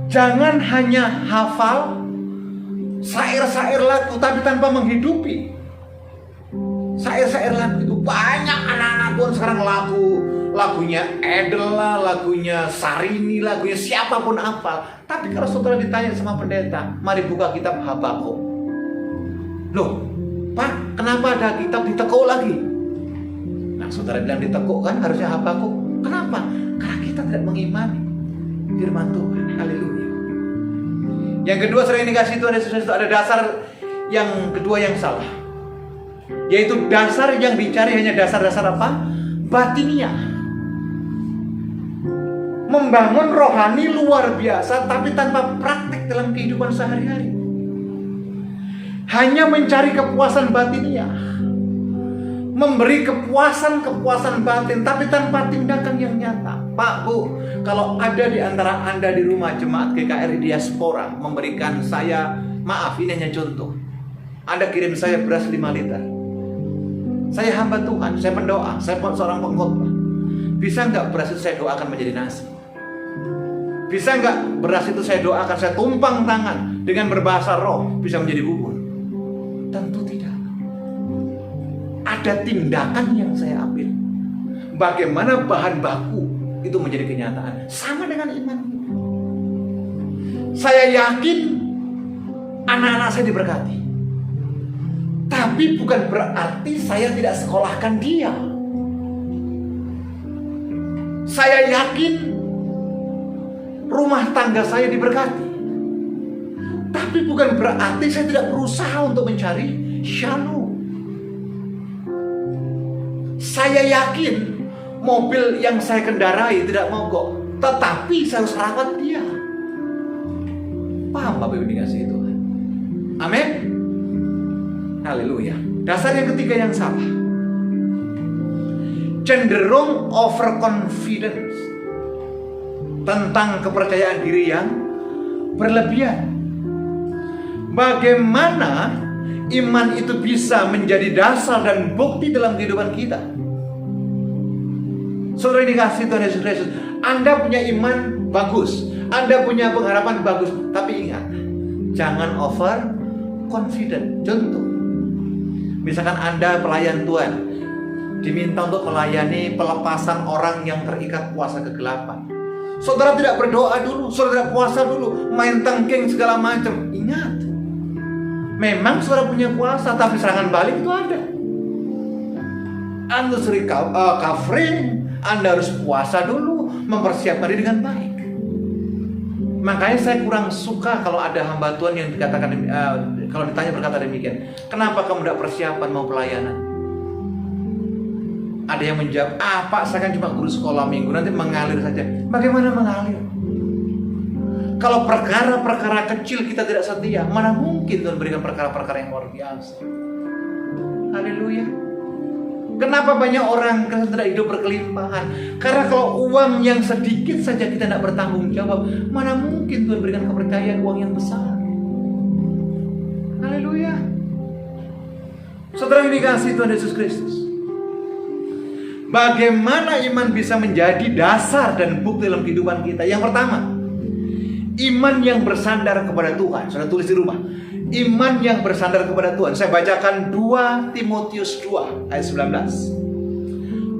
Jangan hanya hafal syair-syair lagu tapi tanpa menghidupi. Syair-syair lagu itu banyak anak-anak Tuhan sekarang lagunya Edel lah, lagunya Sarini, lagunya siapapun hafal. Tapi kalau saudara ditanya sama pendeta, mari buka kitab Habakuk. Loh, Pak, kenapa ada kitab ditekuk lagi? Nah, saudara bilang ditekuk kan harusnya Habakuk. Kenapa? Karena kita tidak mengimani firman Tuhan. Haleluya. Yang kedua, sering dikasih Tuhan Yesus Kristus, ada dasar yang kedua yang salah. Yaitu dasar yang dicari hanya dasar-dasar apa? Batiniah. Membangun rohani luar biasa tapi tanpa praktik dalam kehidupan sehari-hari. Hanya mencari kepuasan batiniah. Memberi kepuasan batin tapi tanpa tindakan yang nyata. Pak, Bu, kalau ada di antara Anda di rumah jemaat GKRI Diaspora memberikan saya, maaf ini hanya contoh, Anda kirim saya beras 5 liter. Saya hamba Tuhan, saya pendoa, saya seorang pengkhotbah. Bisa nggak beras itu saya doakan menjadi nasi? Bisa nggak beras itu saya doakan, saya tumpang tangan dengan berbahasa roh bisa menjadi bubur? Tentu tidak. Ada tindakan yang saya ambil. Bagaimana bahan baku itu menjadi kenyataan. Sama dengan iman kita. Saya yakin anak-anak saya diberkati. Tapi bukan berarti saya tidak sekolahkan dia. Saya yakin rumah tangga saya diberkati. Tapi bukan berarti saya tidak berusaha untuk mencari shalom. Saya yakin mobil yang saya kendarai tidak mogok, tetapi saya harus rawat dia. Paham Bapak Ibu dikasihi Tuhan? Amin. Haleluya. Dasar yang ketiga yang salah, cenderung overconfidence, tentang kepercayaan diri yang berlebihan. Bagaimana iman itu bisa menjadi dasar dan bukti dalam kehidupan kita? Saudara dikasihi Tuhan Yesus Kristus, Anda punya iman bagus, Anda punya pengharapan bagus, tapi ingat, jangan over confident. Contoh, misalkan Anda pelayan Tuhan, diminta untuk melayani pelepasan orang yang terikat kuasa kegelapan. Saudara tidak berdoa dulu, saudara tidak puasa dulu, main tengking segala macam. Ingat, memang saudara punya kuasa, tapi serangan balik itu ada. Anda harus covering, Anda harus puasa dulu, mempersiapkan diri dengan baik. Makanya saya kurang suka kalau ada hamba Tuhan yang dikatakan, kalau ditanya berkata demikian, kenapa kamu tidak persiapan mau pelayanan? Ada yang menjawab, Pak, saya kan cuma guru sekolah minggu, nanti mengalir saja. Bagaimana mengalir? Kalau perkara-perkara kecil kita tidak setia, mana mungkin Tuhan berikan perkara-perkara yang luar biasa. Haleluya. Kenapa banyak orang tidak hidup berkelimpahan? Karena kalau uang yang sedikit saja kita tidak bertanggung jawab, mana mungkin Tuhan berikan kepercayaan uang yang besar. Haleluya. Saudara yang dikasihi Tuhan Yesus Kristus, bagaimana iman bisa menjadi dasar dan bukti dalam kehidupan kita? Yang pertama, iman yang bersandar kepada Tuhan. Sudah tulis di rumah. Iman yang bersandar kepada Tuhan. Saya bacakan 2 Timotius 2 ayat 19.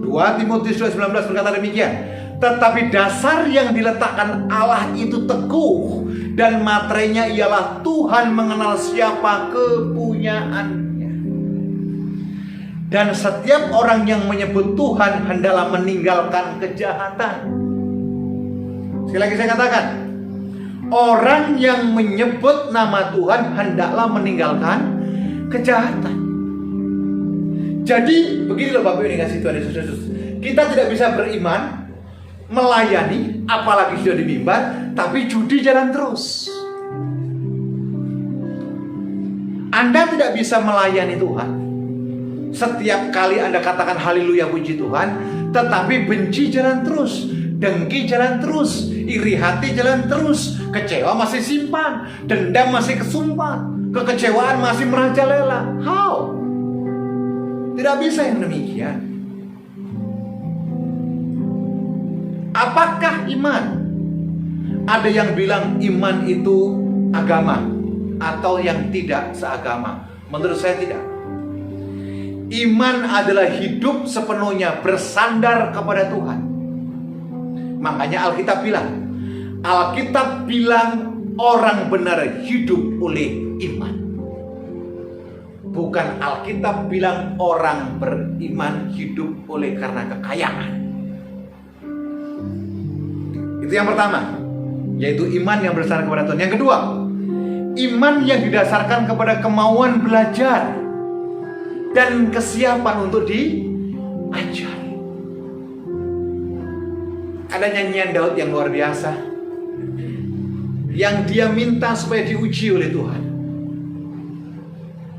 2 Timotius 2:19 berkata demikian. Tetapi dasar yang diletakkan Allah itu teguh, dan materainya ialah Tuhan mengenal siapa kepunyaannya. Dan setiap orang yang menyebut Tuhan hendaklah meninggalkan kejahatan. Sekali lagi saya katakan, orang yang menyebut nama Tuhan hendaklah meninggalkan kejahatan. Jadi begini loh Bapak Ibu yang dikasihi Tuhan Yesus Kristus. Kita tidak bisa beriman, melayani, apalagi sudah di mimbar, tapi judi jalan terus. Anda tidak bisa melayani Tuhan. Setiap kali Anda katakan haleluya puji Tuhan, tetapi benci jalan terus, dengki jalan terus, iri hati jalan terus, kecewa masih simpan, dendam masih kesumpan, kekecewaan masih merajalela. How? Tidak bisa yang demikian. Apakah iman? Ada yang bilang iman itu agama, atau yang tidak seagama. Menurut saya tidak. Iman adalah hidup sepenuhnya bersandar kepada Tuhan. Makanya Alkitab bilang orang benar hidup oleh iman. Bukan Alkitab bilang orang beriman hidup oleh karena kekayaan. Itu yang pertama, yaitu iman yang bersandar kepada Tuhan. Yang kedua, iman yang didasarkan kepada kemauan belajar dan kesiapan untuk diajar. Ada nyanyian Daud yang luar biasa, yang dia minta supaya diuji oleh Tuhan.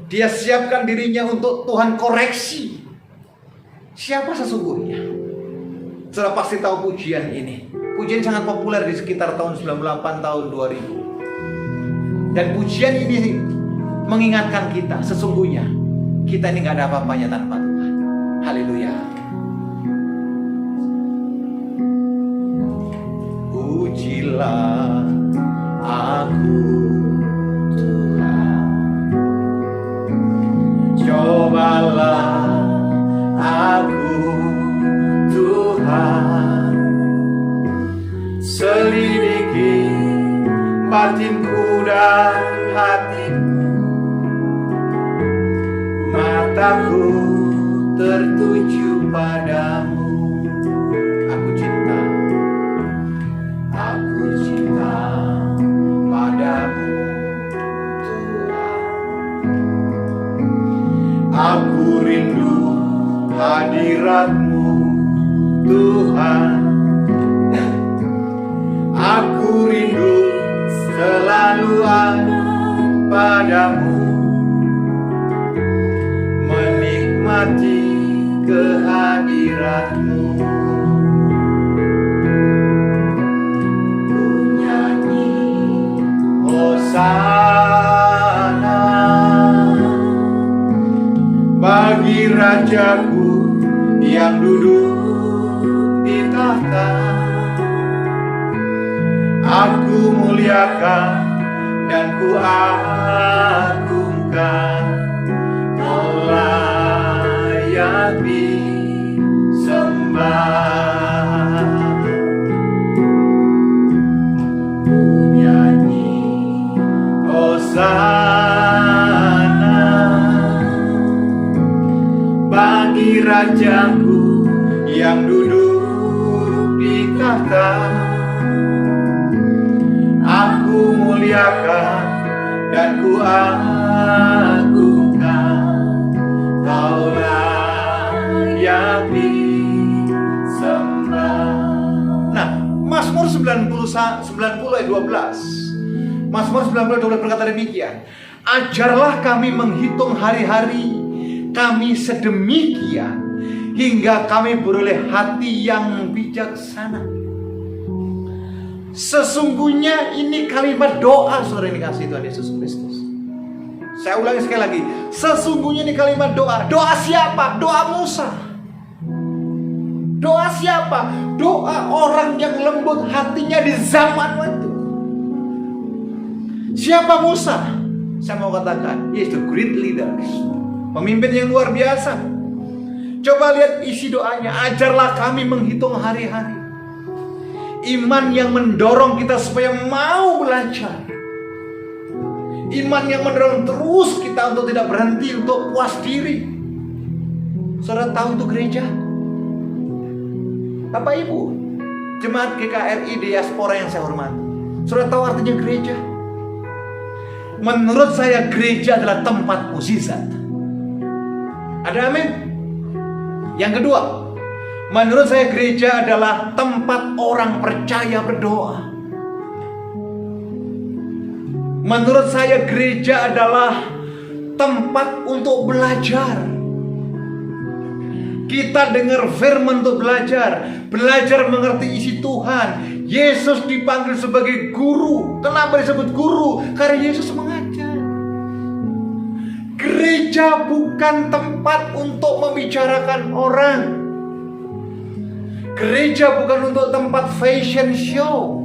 Dia siapkan dirinya untuk Tuhan koreksi. Siapa sesungguhnya? Sudah pasti tahu pujian ini. Pujian sangat populer di sekitar tahun 98, tahun 2000. Dan pujian ini mengingatkan kita, sesungguhnya kita ini gak ada apa-apanya tanpa Tuhan. Haleluya. Pujilah aku Tuhan, cobalah aku Tuhan, selidiki batinku dan hatiku, mataku tertuju padamu. Aku cinta padamu Tuhan. Aku rindu hadirat-Mu Tuhan. Aku rindu selalu ada padamu, menikmati kehadirat-Mu. Ku nyanyi Hosana bagi Rajaku yang duduk di tahta. Aku muliakan dan ku agungkan, Kau layak disembah. Ku nyanyi Hosana bagi Rajaku yang duduk di tahta. Aku muliakan dan ku agungkan, Kau layak disembah. 90 ayat 12. Mazmur 90 ayat 12 berkata demikian. Ajarlah kami menghitung hari-hari kami sedemikian hingga kami beroleh hati yang bijaksana. Sesungguhnya ini kalimat doa saudara yang dikasihi Tuhan Yesus Kristus. Saya ulangi sekali lagi. Sesungguhnya ini kalimat doa. Doa siapa? Doa Musa. Doa siapa? Doa orang yang lembut hatinya di zaman itu. Siapa Musa? Saya mau katakan, he is the great leader. Pemimpin yang luar biasa. Coba lihat isi doanya. Ajarlah kami menghitung hari-hari. Iman yang mendorong kita supaya mau belajar. Iman yang mendorong terus kita untuk tidak berhenti, untuk puas diri. Saudara tahu itu gereja? Bapak Ibu, jemaat GKRI Diaspora yang saya hormati, saudara tahu artinya gereja? Menurut saya gereja adalah tempat mukjizat. Ada amin? Yang kedua, menurut saya gereja adalah tempat orang percaya berdoa. Menurut saya gereja adalah tempat untuk belajar. Kita dengar firman untuk belajar. Belajar mengerti isi Tuhan. Yesus dipanggil sebagai guru. Kenapa disebut guru? Karena Yesus mengajar. Gereja bukan tempat untuk membicarakan orang. Gereja bukan untuk tempat fashion show.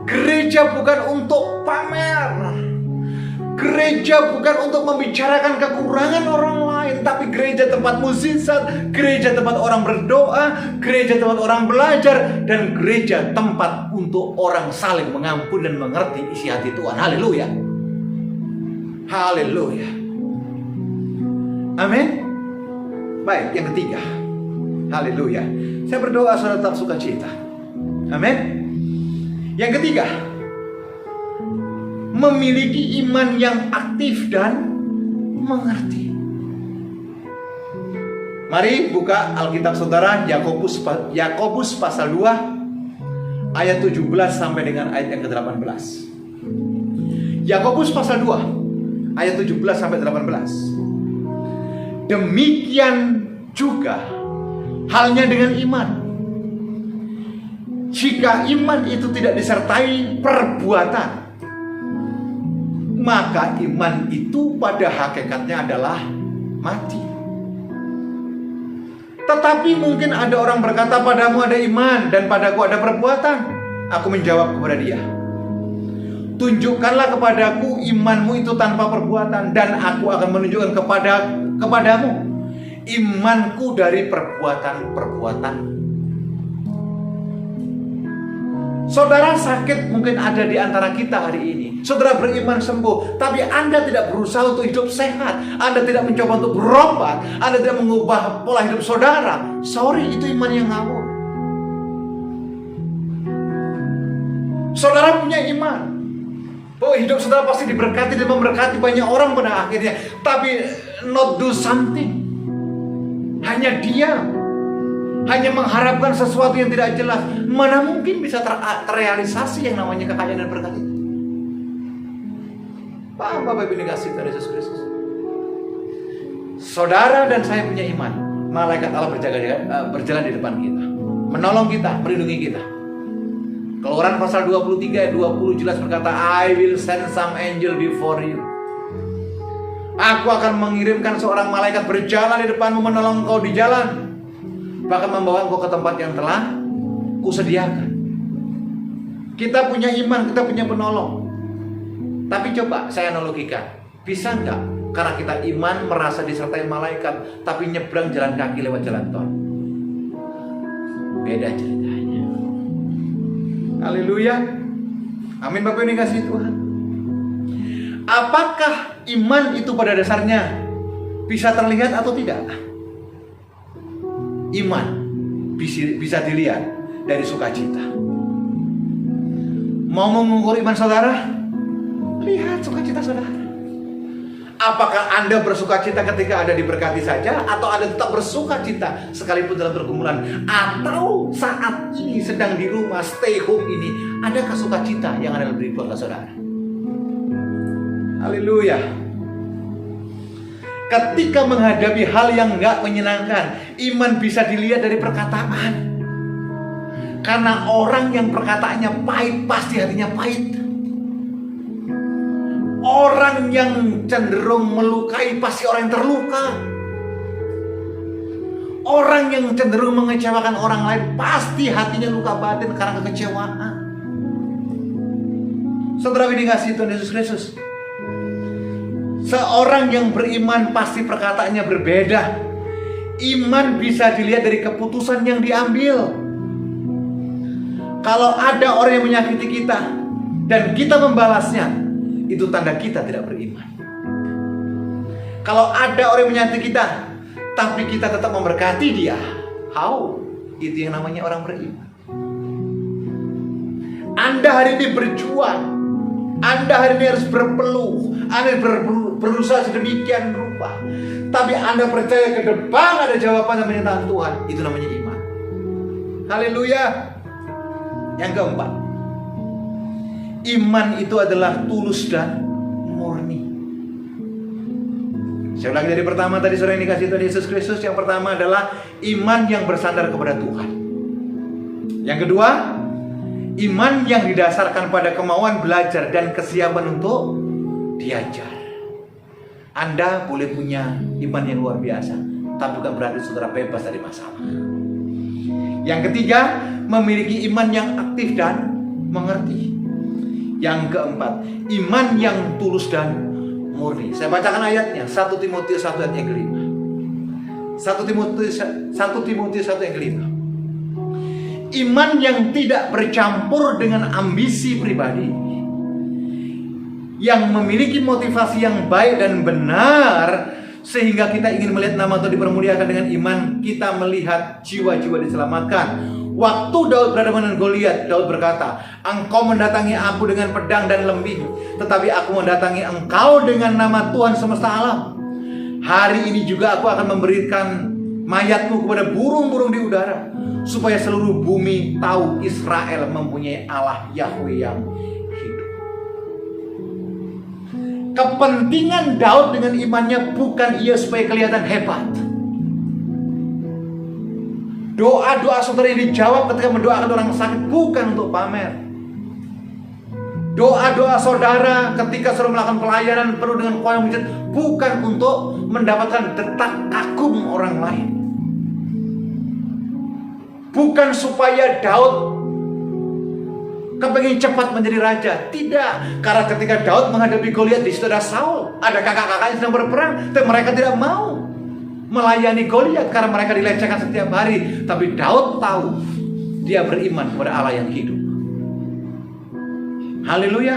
Gereja bukan untuk pamer. Gereja bukan untuk membicarakan kekurangan orang lain, tapi gereja tempat mukjizat, gereja tempat orang berdoa, gereja tempat orang belajar, dan gereja tempat untuk orang saling mengampuni dan mengerti isi hati Tuhan. Haleluya. Haleluya. Amin. Baik, yang ketiga. Haleluya. Saya berdoa saudara tetap sukacita. Amin. Yang ketiga, memiliki iman yang aktif dan mengerti. Mari buka Alkitab saudara, Yakobus pasal 2 ayat 17 sampai dengan ayat yang ke-18. Yakobus pasal 2 ayat 17 sampai 18. Demikian juga halnya dengan iman. Jika iman itu tidak disertai perbuatan, maka iman itu pada hakikatnya adalah mati. Tetapi mungkin ada orang berkata, padamu ada iman dan padaku ada perbuatan. Aku menjawab kepada dia, tunjukkanlah kepadaku imanmu itu tanpa perbuatan, dan aku akan menunjukkan kepadamu imanku dari perbuatan-perbuatan. Saudara sakit mungkin ada di antara kita hari ini. Saudara beriman sembuh, tapi Anda tidak berusaha untuk hidup sehat. Anda tidak mencoba untuk berobat. Anda tidak mengubah pola hidup saudara. Sorry, itu iman yang ngawur. Saudara punya iman bahwa hidup saudara pasti diberkati dan memberkati banyak orang pada akhirnya, tapi not do something. Hanya diam. Hanya mengharapkan sesuatu yang tidak jelas. Mana mungkin bisa terrealisasi yang namanya kekayaan dan berkat itu? Paham Bapak Ibu dikasih Tuhan Yesus Kristus? Saudara dan saya punya iman. Malaikat Allah berjalan di depan kita, menolong kita, melindungi kita. Keluaran pasal 23 ayat 20 jelas berkata, I will send some angel before you. Aku akan mengirimkan seorang malaikat berjalan di depanmu, menolong kau di jalan, bahkan membawa engkau ke tempat yang telah kusediakan. Kita punya iman, kita punya penolong. Tapi coba saya analogikan, bisa enggak karena kita iman merasa disertai malaikat, tapi nyebrang jalan kaki lewat jalan tol? Beda ceritanya. Haleluya. Amin Bapak ini kasih Tuhan. Apakah iman itu pada dasarnya bisa terlihat atau tidak? Iman bisa dilihat dari sukacita. Mau mengukur iman saudara? Lihat sukacita saudara. Apakah Anda bersuka cita ketika Anda diberkati saja, atau Anda tetap bersuka cita sekalipun dalam pergumulan, atau saat ini sedang di rumah, stay home ini, adakah sukacita yang Anda beri buat saudara? Haleluya. Ketika menghadapi hal yang nggak menyenangkan, iman bisa dilihat dari perkataan. Karena orang yang perkataannya pahit pasti hatinya pahit. Orang yang cenderung melukai pasti orang yang terluka. Orang yang cenderung mengecewakan orang lain pasti hatinya luka batin karena kekecewaan. Saudara dikasihi Tuhan Yesus Kristus, seorang yang beriman pasti perkataannya berbeda. Iman bisa dilihat dari keputusan yang diambil. Kalau ada orang yang menyakiti kita dan kita membalasnya, itu tanda kita tidak beriman. Kalau ada orang yang menyakiti kita, tapi kita tetap memberkati dia, itu yang namanya orang beriman. Anda hari ini berjuang, Anda hari ini harus berpeluh, Anda berusaha sedemikian rupa, tapi Anda percaya ke depan ada jawaban dan pernyataan Tuhan, itu namanya iman. Haleluya. Yang keempat, iman itu adalah tulus dan murni. Saya ulangi dari pertama tadi, saudara yang dikasihi Tuhan Yesus Kristus. Yang pertama adalah iman yang bersandar kepada Tuhan. Yang kedua, iman yang didasarkan pada kemauan belajar dan kesiapan untuk diajar. Anda boleh punya iman yang luar biasa, tapi bukan berarti saudara bebas dari masalah. Yang ketiga, memiliki iman yang aktif dan mengerti. Yang keempat, iman yang tulus dan murni. Saya bacakan ayatnya, 1 Timotius 1 ayat yang kelima. 1 Timotius 1 yang kelima. Iman yang tidak bercampur dengan ambisi pribadi, yang memiliki motivasi yang baik dan benar, sehingga kita ingin melihat nama Tuhan dipermuliakan. Dengan iman kita melihat jiwa-jiwa diselamatkan. Waktu Daud berhadapan dengan Goliat, Daud berkata, "Engkau mendatangi aku dengan pedang dan lembing, tetapi aku mendatangi engkau dengan nama Tuhan semesta alam. Hari ini juga aku akan memberikan mayatmu kepada burung-burung di udara, supaya seluruh bumi tahu Israel mempunyai Allah Yahweh yang hidup." Kepentingan Daud dengan imannya bukan ia supaya kelihatan hebat. Doa-doa saudara yang dijawab ketika mendoakan orang sakit bukan untuk pamer. Doa-doa saudara ketika saudara melakukan pelayanan penuh dengan kuasa mujizat bukan untuk mendapatkan detak kagum orang lain. Bukan supaya Daud kepengin cepat menjadi raja. Tidak. Karena ketika Daud menghadapi Goliat, di situ ada Saul, ada kakak-kakaknya sedang berperang, dan mereka tidak mau melayani Goliat karena mereka dilecehkan setiap hari. Tapi Daud tahu dia beriman kepada Allah yang hidup. Haleluya.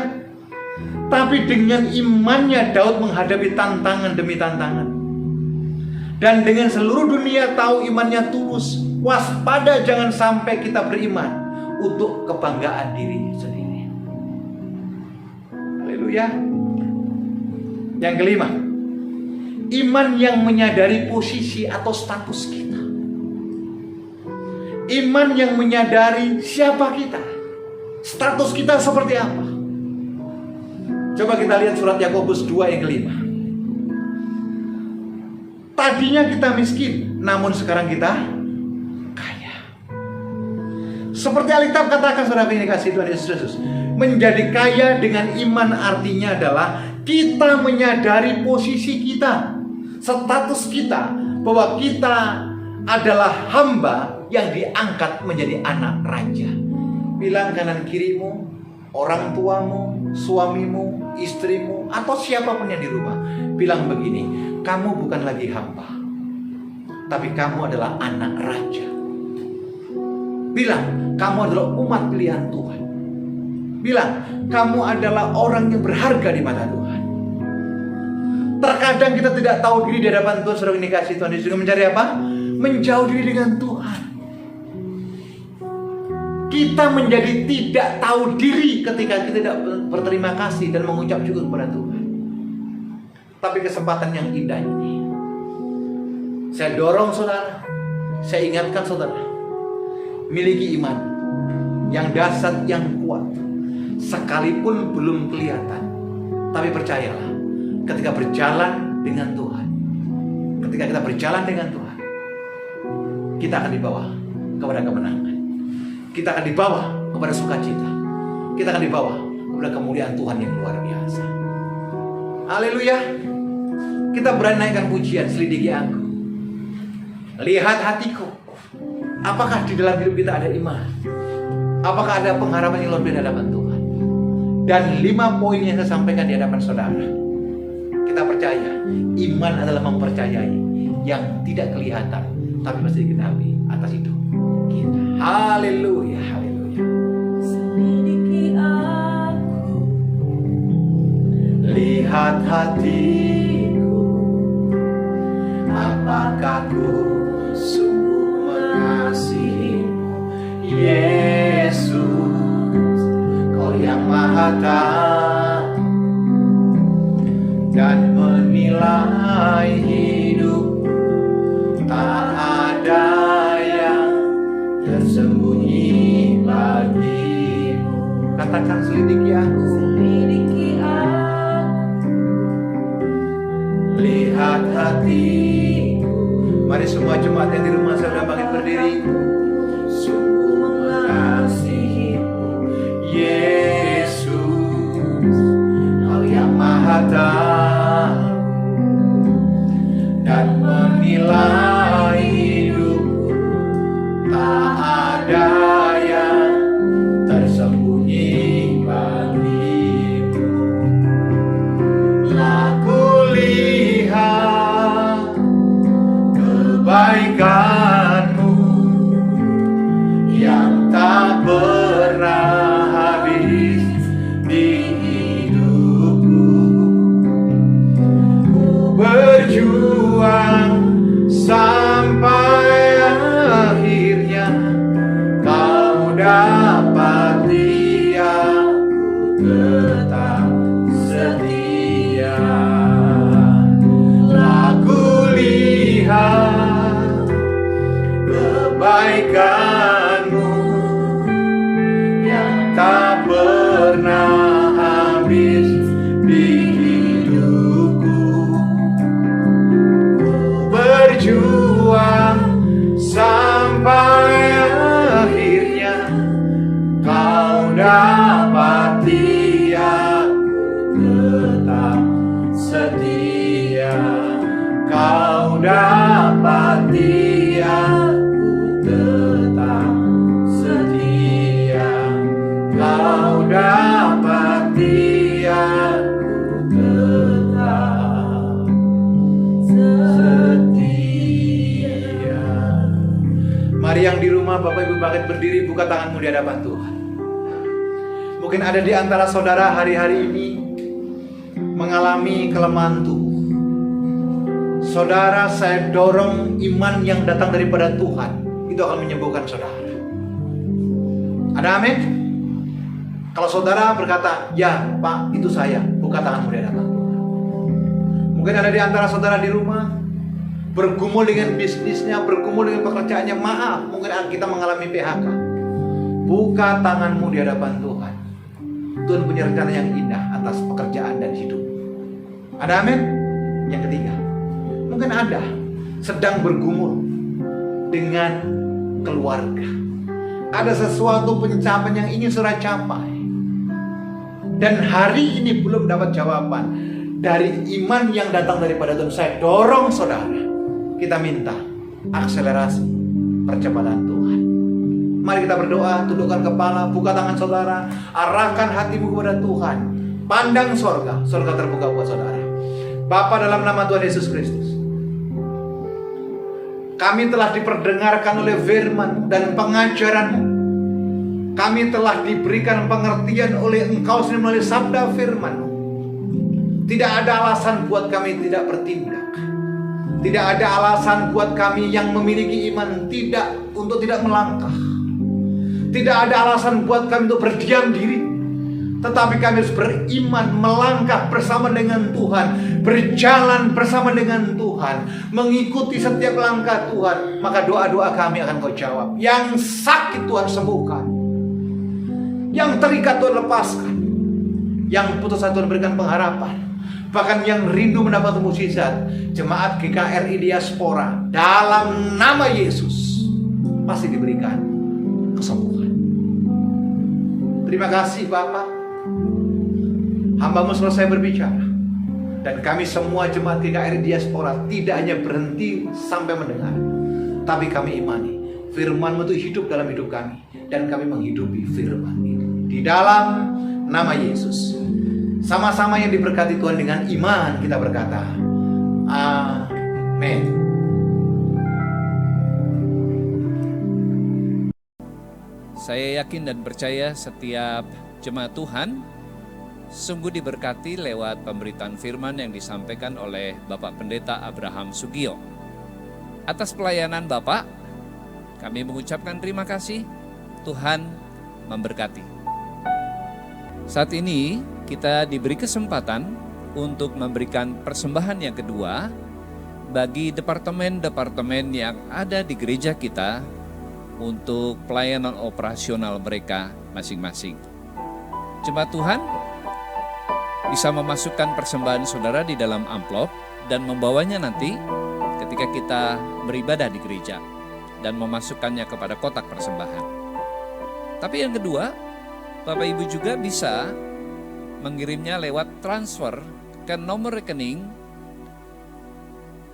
Tapi dengan imannya Daud menghadapi tantangan demi tantangan. Dan dengan seluruh dunia tahu imannya tulus. Waspada jangan sampai kita beriman untuk kebanggaan diri sendiri. Haleluya. Yang kelima, iman yang menyadari posisi atau status kita. Iman yang menyadari siapa kita, status kita seperti apa. Coba kita lihat surat Yakobus 2 yang kelima. Tadinya kita miskin, namun sekarang kita kaya. Seperti Alkitab katakan, saudara yang dikasihi Tuhan Yesus Kristus, menjadi kaya dengan iman artinya adalah kita menyadari posisi kita, status kita, bahwa kita adalah hamba yang diangkat menjadi anak raja. Bilang kanan kirimu, orang tuamu, suamimu, istrimu, atau siapapun yang di rumah, bilang begini, kamu bukan lagi hamba, tapi kamu adalah anak raja. Bilang, kamu adalah umat pilihan Tuhan. Bilang, kamu adalah orang yang berharga di mata Tuhan. Terkadang kita tidak tahu diri di hadapan Tuhan. Saudara ini kasih Tuhan juga mencari apa? Menjauh diri dengan Tuhan. Kita menjadi tidak tahu diri ketika kita tidak berterima kasih dan mengucap syukur kepada Tuhan. Tapi kesempatan yang indah ini, saya dorong saudara, saya ingatkan saudara, miliki iman yang dasar, yang kuat, sekalipun belum kelihatan. Tapi percayalah, ketika berjalan dengan Tuhan, ketika kita berjalan dengan Tuhan, kita akan dibawa kepada kemenangan. Kita akan dibawa kepada sukacita. Kita akan dibawa kepada kemuliaan Tuhan yang luar biasa. Haleluya. Kita berani naikkan pujian, selidiki aku. Lihat hatiku. Apakah di dalam hidup kita ada iman? Apakah ada pengharapan yang lebih di hadapan Tuhan? Dan 5 poin yang saya sampaikan di hadapan saudara. Kita percaya, iman adalah mempercayai yang tidak kelihatan, tapi pasti diketahui atas itu kita. Haleluya, haleluya. Selidiki aku, Lihat hatiku, apakah ku sungguh mengasihimu, Yesus, Kau yang Maha Tahu dan menilai hidup, tak ada yang tersembunyi bagimu. Katakan, selidiki aku. selidiki aku, Lihat hatiku. Mari semua jemaat yang di rumah saudara bangkit berdiri. Sungguh mengasihimu, Yesus, Kau yang Maha Tahu dan menilai hidupku, tak ada yang tersembunyi bagimu. Aku lihat kebaikan-Mu yang tak pernah habis di hidupku. Ku berjuang sampai akhirnya Kau dapati aku tetap setia. Aku lihat kebaikan-Mu yang tak pernah habis di hidupku. Ku berjuang sampai akhirnya Kau dapati aku tetap setia. Kau dapati aku tetap setia. Kau dapati aku tetap setia. Mari yang di rumah, Bapak Ibu bangkit berdiri, buka tanganmu di hadapan Tuhan. Mungkin ada di antara saudara hari-hari ini mengalami kelemahan tubuh. Saudara, saya dorong iman yang datang daripada Tuhan, itu akan menyembuhkan saudara. Ada amin? Kalau saudara berkata, ya Pak, itu saya, buka tanganmu di hadapan Tuhan. Mungkin ada di antara saudara di rumah bergumul dengan bisnisnya, bergumul dengan pekerjaannya. Maaf, mungkin kita mengalami PHK. Buka tanganmu di hadapan Tuhan. Tuhan punya rencana yang indah atas pekerjaan dan hidup. Ada amin? Yang ketiga, mungkin Anda sedang bergumul dengan keluarga. Ada sesuatu pencapaian yang ingin saudara capai, dan hari ini belum dapat jawaban dari iman yang datang daripada Tuhan. Saya dorong saudara, kita minta akselerasi percepatan Tuhan. Mari kita berdoa, tundukkan kepala, buka tangan saudara, arahkan hatimu kepada Tuhan. Pandang sorga, sorga terbuka buat saudara. Bapa, dalam nama Tuhan Yesus Kristus, kami telah diperdengarkan oleh firman dan pengajaran-Mu. Kami telah diberikan pengertian oleh Engkau sendiri melalui sabda firman-Mu. Tidak ada alasan buat kami tidak bertindak. Tidak ada alasan buat kami yang memiliki iman untuk tidak melangkah. Tidak ada alasan buat kami untuk berdiam diri. tetapi kami harus beriman, melangkah bersama dengan Tuhan, berjalan bersama dengan Tuhan, mengikuti setiap langkah Tuhan. Maka doa-doa kami akan Kau jawab. Yang sakit Tuhan sembuhkan, yang terikat Tuhan lepaskan, yang putus asa Tuhan berikan pengharapan. Bahkan yang rindu mendapat mukjizat, jemaat GKRI Diaspora dalam nama Yesus pasti diberikan kesembuhan. Terima kasih Bapak. Hamba-Mu selesai berbicara, dan kami semua jemaat GKRI Diaspora tidak hanya berhenti sampai mendengar, tapi kami imani firman-Mu itu hidup dalam hidup kami, dan kami menghidupi firman itu. Di dalam nama Yesus, sama-sama yang diberkati Tuhan dengan iman kita berkata, amin. Saya yakin dan percaya setiap jemaat Tuhan sungguh diberkati lewat pemberitaan firman yang disampaikan oleh Bapak Pendeta Abraham Sugio. Atas pelayanan Bapak, kami mengucapkan terima kasih. Tuhan memberkati. Saat ini kita diberi kesempatan untuk memberikan persembahan yang kedua bagi departemen-departemen yang ada di gereja kita untuk pelayanan operasional mereka masing-masing. Jemaat Tuhan bisa memasukkan persembahan saudara di dalam amplop dan membawanya nanti ketika kita beribadah di gereja dan memasukkannya kepada kotak persembahan. Tapi yang kedua, Bapak Ibu juga bisa mengirimnya lewat transfer ke nomor rekening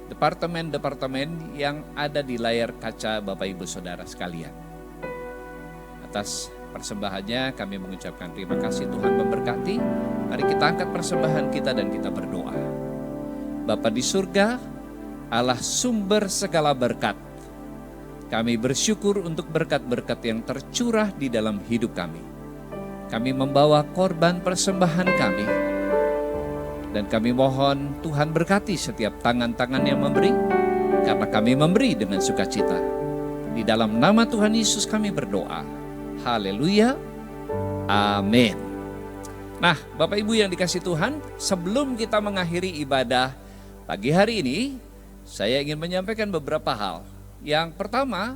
departemen-departemen yang ada di layar kaca Bapak Ibu Saudara sekalian. Atas persembahannya kami mengucapkan terima kasih. Tuhan memberkati. Mari kita angkat persembahan kita dan kita berdoa. Bapa di surga, Allah sumber segala berkat, kami bersyukur untuk berkat-berkat yang tercurah di dalam hidup kami. Kami membawa korban persembahan kami, dan kami mohon Tuhan berkati setiap tangan-tangan yang memberi, karena kami memberi dengan sukacita. Di dalam nama Tuhan Yesus kami berdoa. Haleluya. Amin. Nah, Bapak Ibu yang dikasih Tuhan, sebelum kita mengakhiri ibadah pagi hari ini, saya ingin menyampaikan beberapa hal. Yang pertama,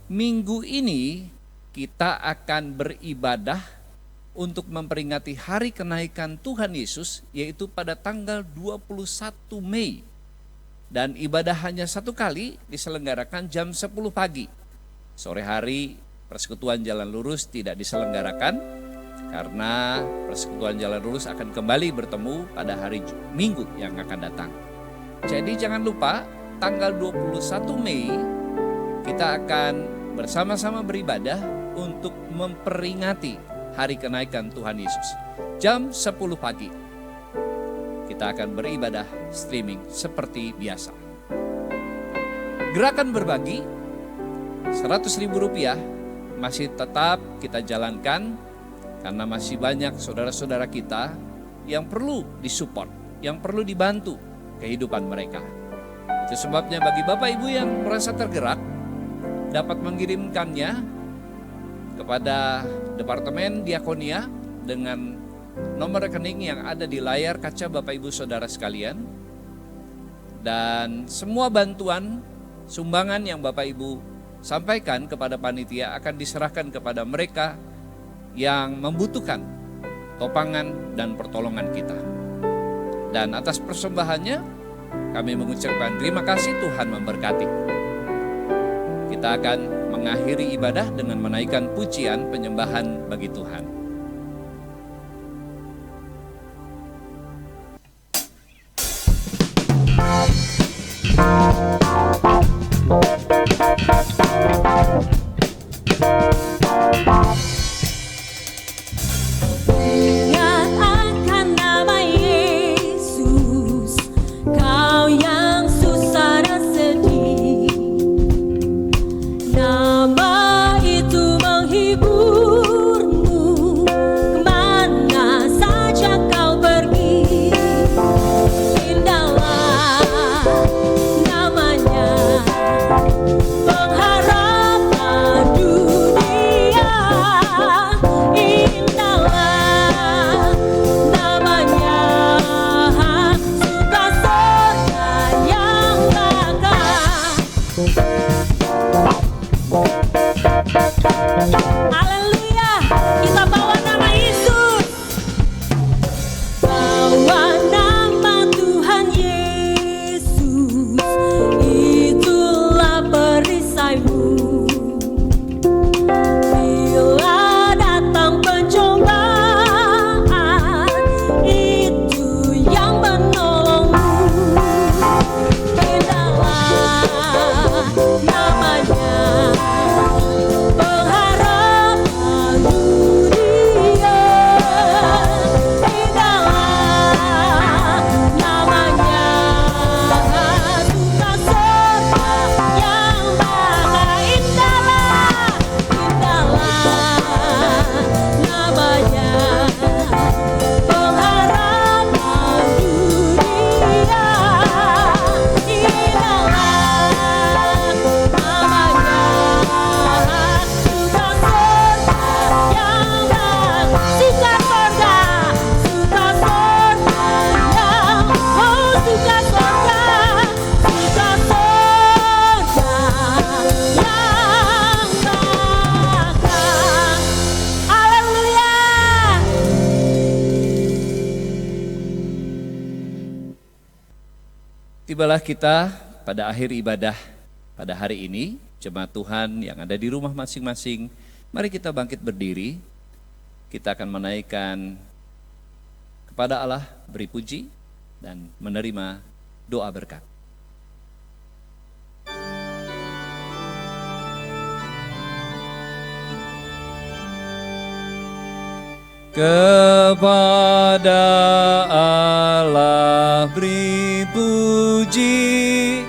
minggu ini kita akan beribadah untuk memperingati hari kenaikan Tuhan Yesus, yaitu pada tanggal 21 Mei. Dan ibadah hanya satu kali diselenggarakan jam 10 pagi. Sore hari Persekutuan Jalan Lurus tidak diselenggarakan, karena Persekutuan Jalan Lurus akan kembali bertemu pada hari Minggu yang akan datang. Jadi jangan lupa tanggal 21 Mei kita akan bersama-sama beribadah untuk memperingati hari kenaikan Tuhan Yesus. Jam 10 pagi kita akan beribadah streaming seperti biasa. Gerakan berbagi Rp100.000 masih tetap kita jalankan, karena masih banyak saudara-saudara kita yang perlu disupport, yang perlu dibantu kehidupan mereka. Itu sebabnya bagi Bapak Ibu yang merasa tergerak, dapat mengirimkannya kepada Departemen Diakonia dengan nomor rekening yang ada di layar kaca Bapak Ibu Saudara sekalian. Dan semua bantuan, sumbangan yang Bapak Ibu sampaikan kepada panitia akan diserahkan kepada mereka yang membutuhkan topangan dan pertolongan kita. Dan atas persembahannya kami mengucapkan terima kasih. Tuhan memberkati. Kita akan mengakhiri ibadah dengan menaikkan pujian penyembahan bagi Tuhan. Ingat akan nama Yesus, kau yang susah dan sedih. Nama itu menghiburmu, Tibalah kita pada akhir ibadah pada hari ini. Jemaat Tuhan yang ada di rumah masing-masing, mari kita bangkit berdiri. Kita akan menaikkan kepada Allah, beri puji dan menerima doa berkat. Kepada Allah beri puji,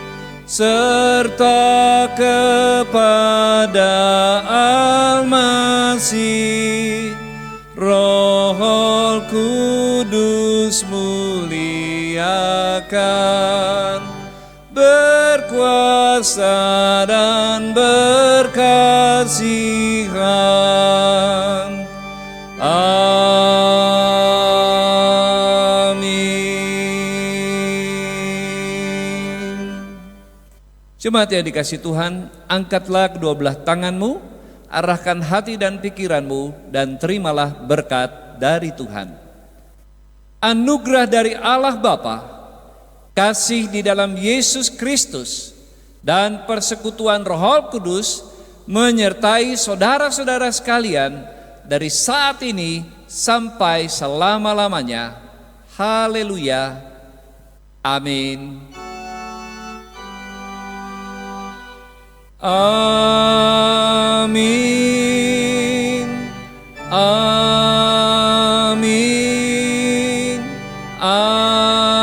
serta kepada Al-Masih, Roh Kudus muliakan, berkuasa dan berkasihan. Jemaat yang dikasihi Tuhan, angkatlah kedua belah tanganmu, arahkan hati dan pikiranmu, dan terimalah berkat dari Tuhan. Anugerah dari Allah Bapa, kasih di dalam Yesus Kristus, dan persekutuan Roh Kudus menyertai saudara-saudara sekalian dari saat ini sampai selama-lamanya. Haleluya. Amin. Amin, amin, amin.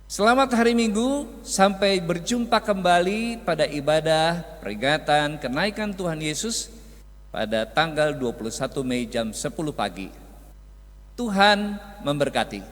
Selamat hari Minggu, sampai berjumpa kembali pada ibadah peringatan kenaikan Tuhan Yesus pada tanggal 21 Mei jam 10 pagi. Tuhan memberkati.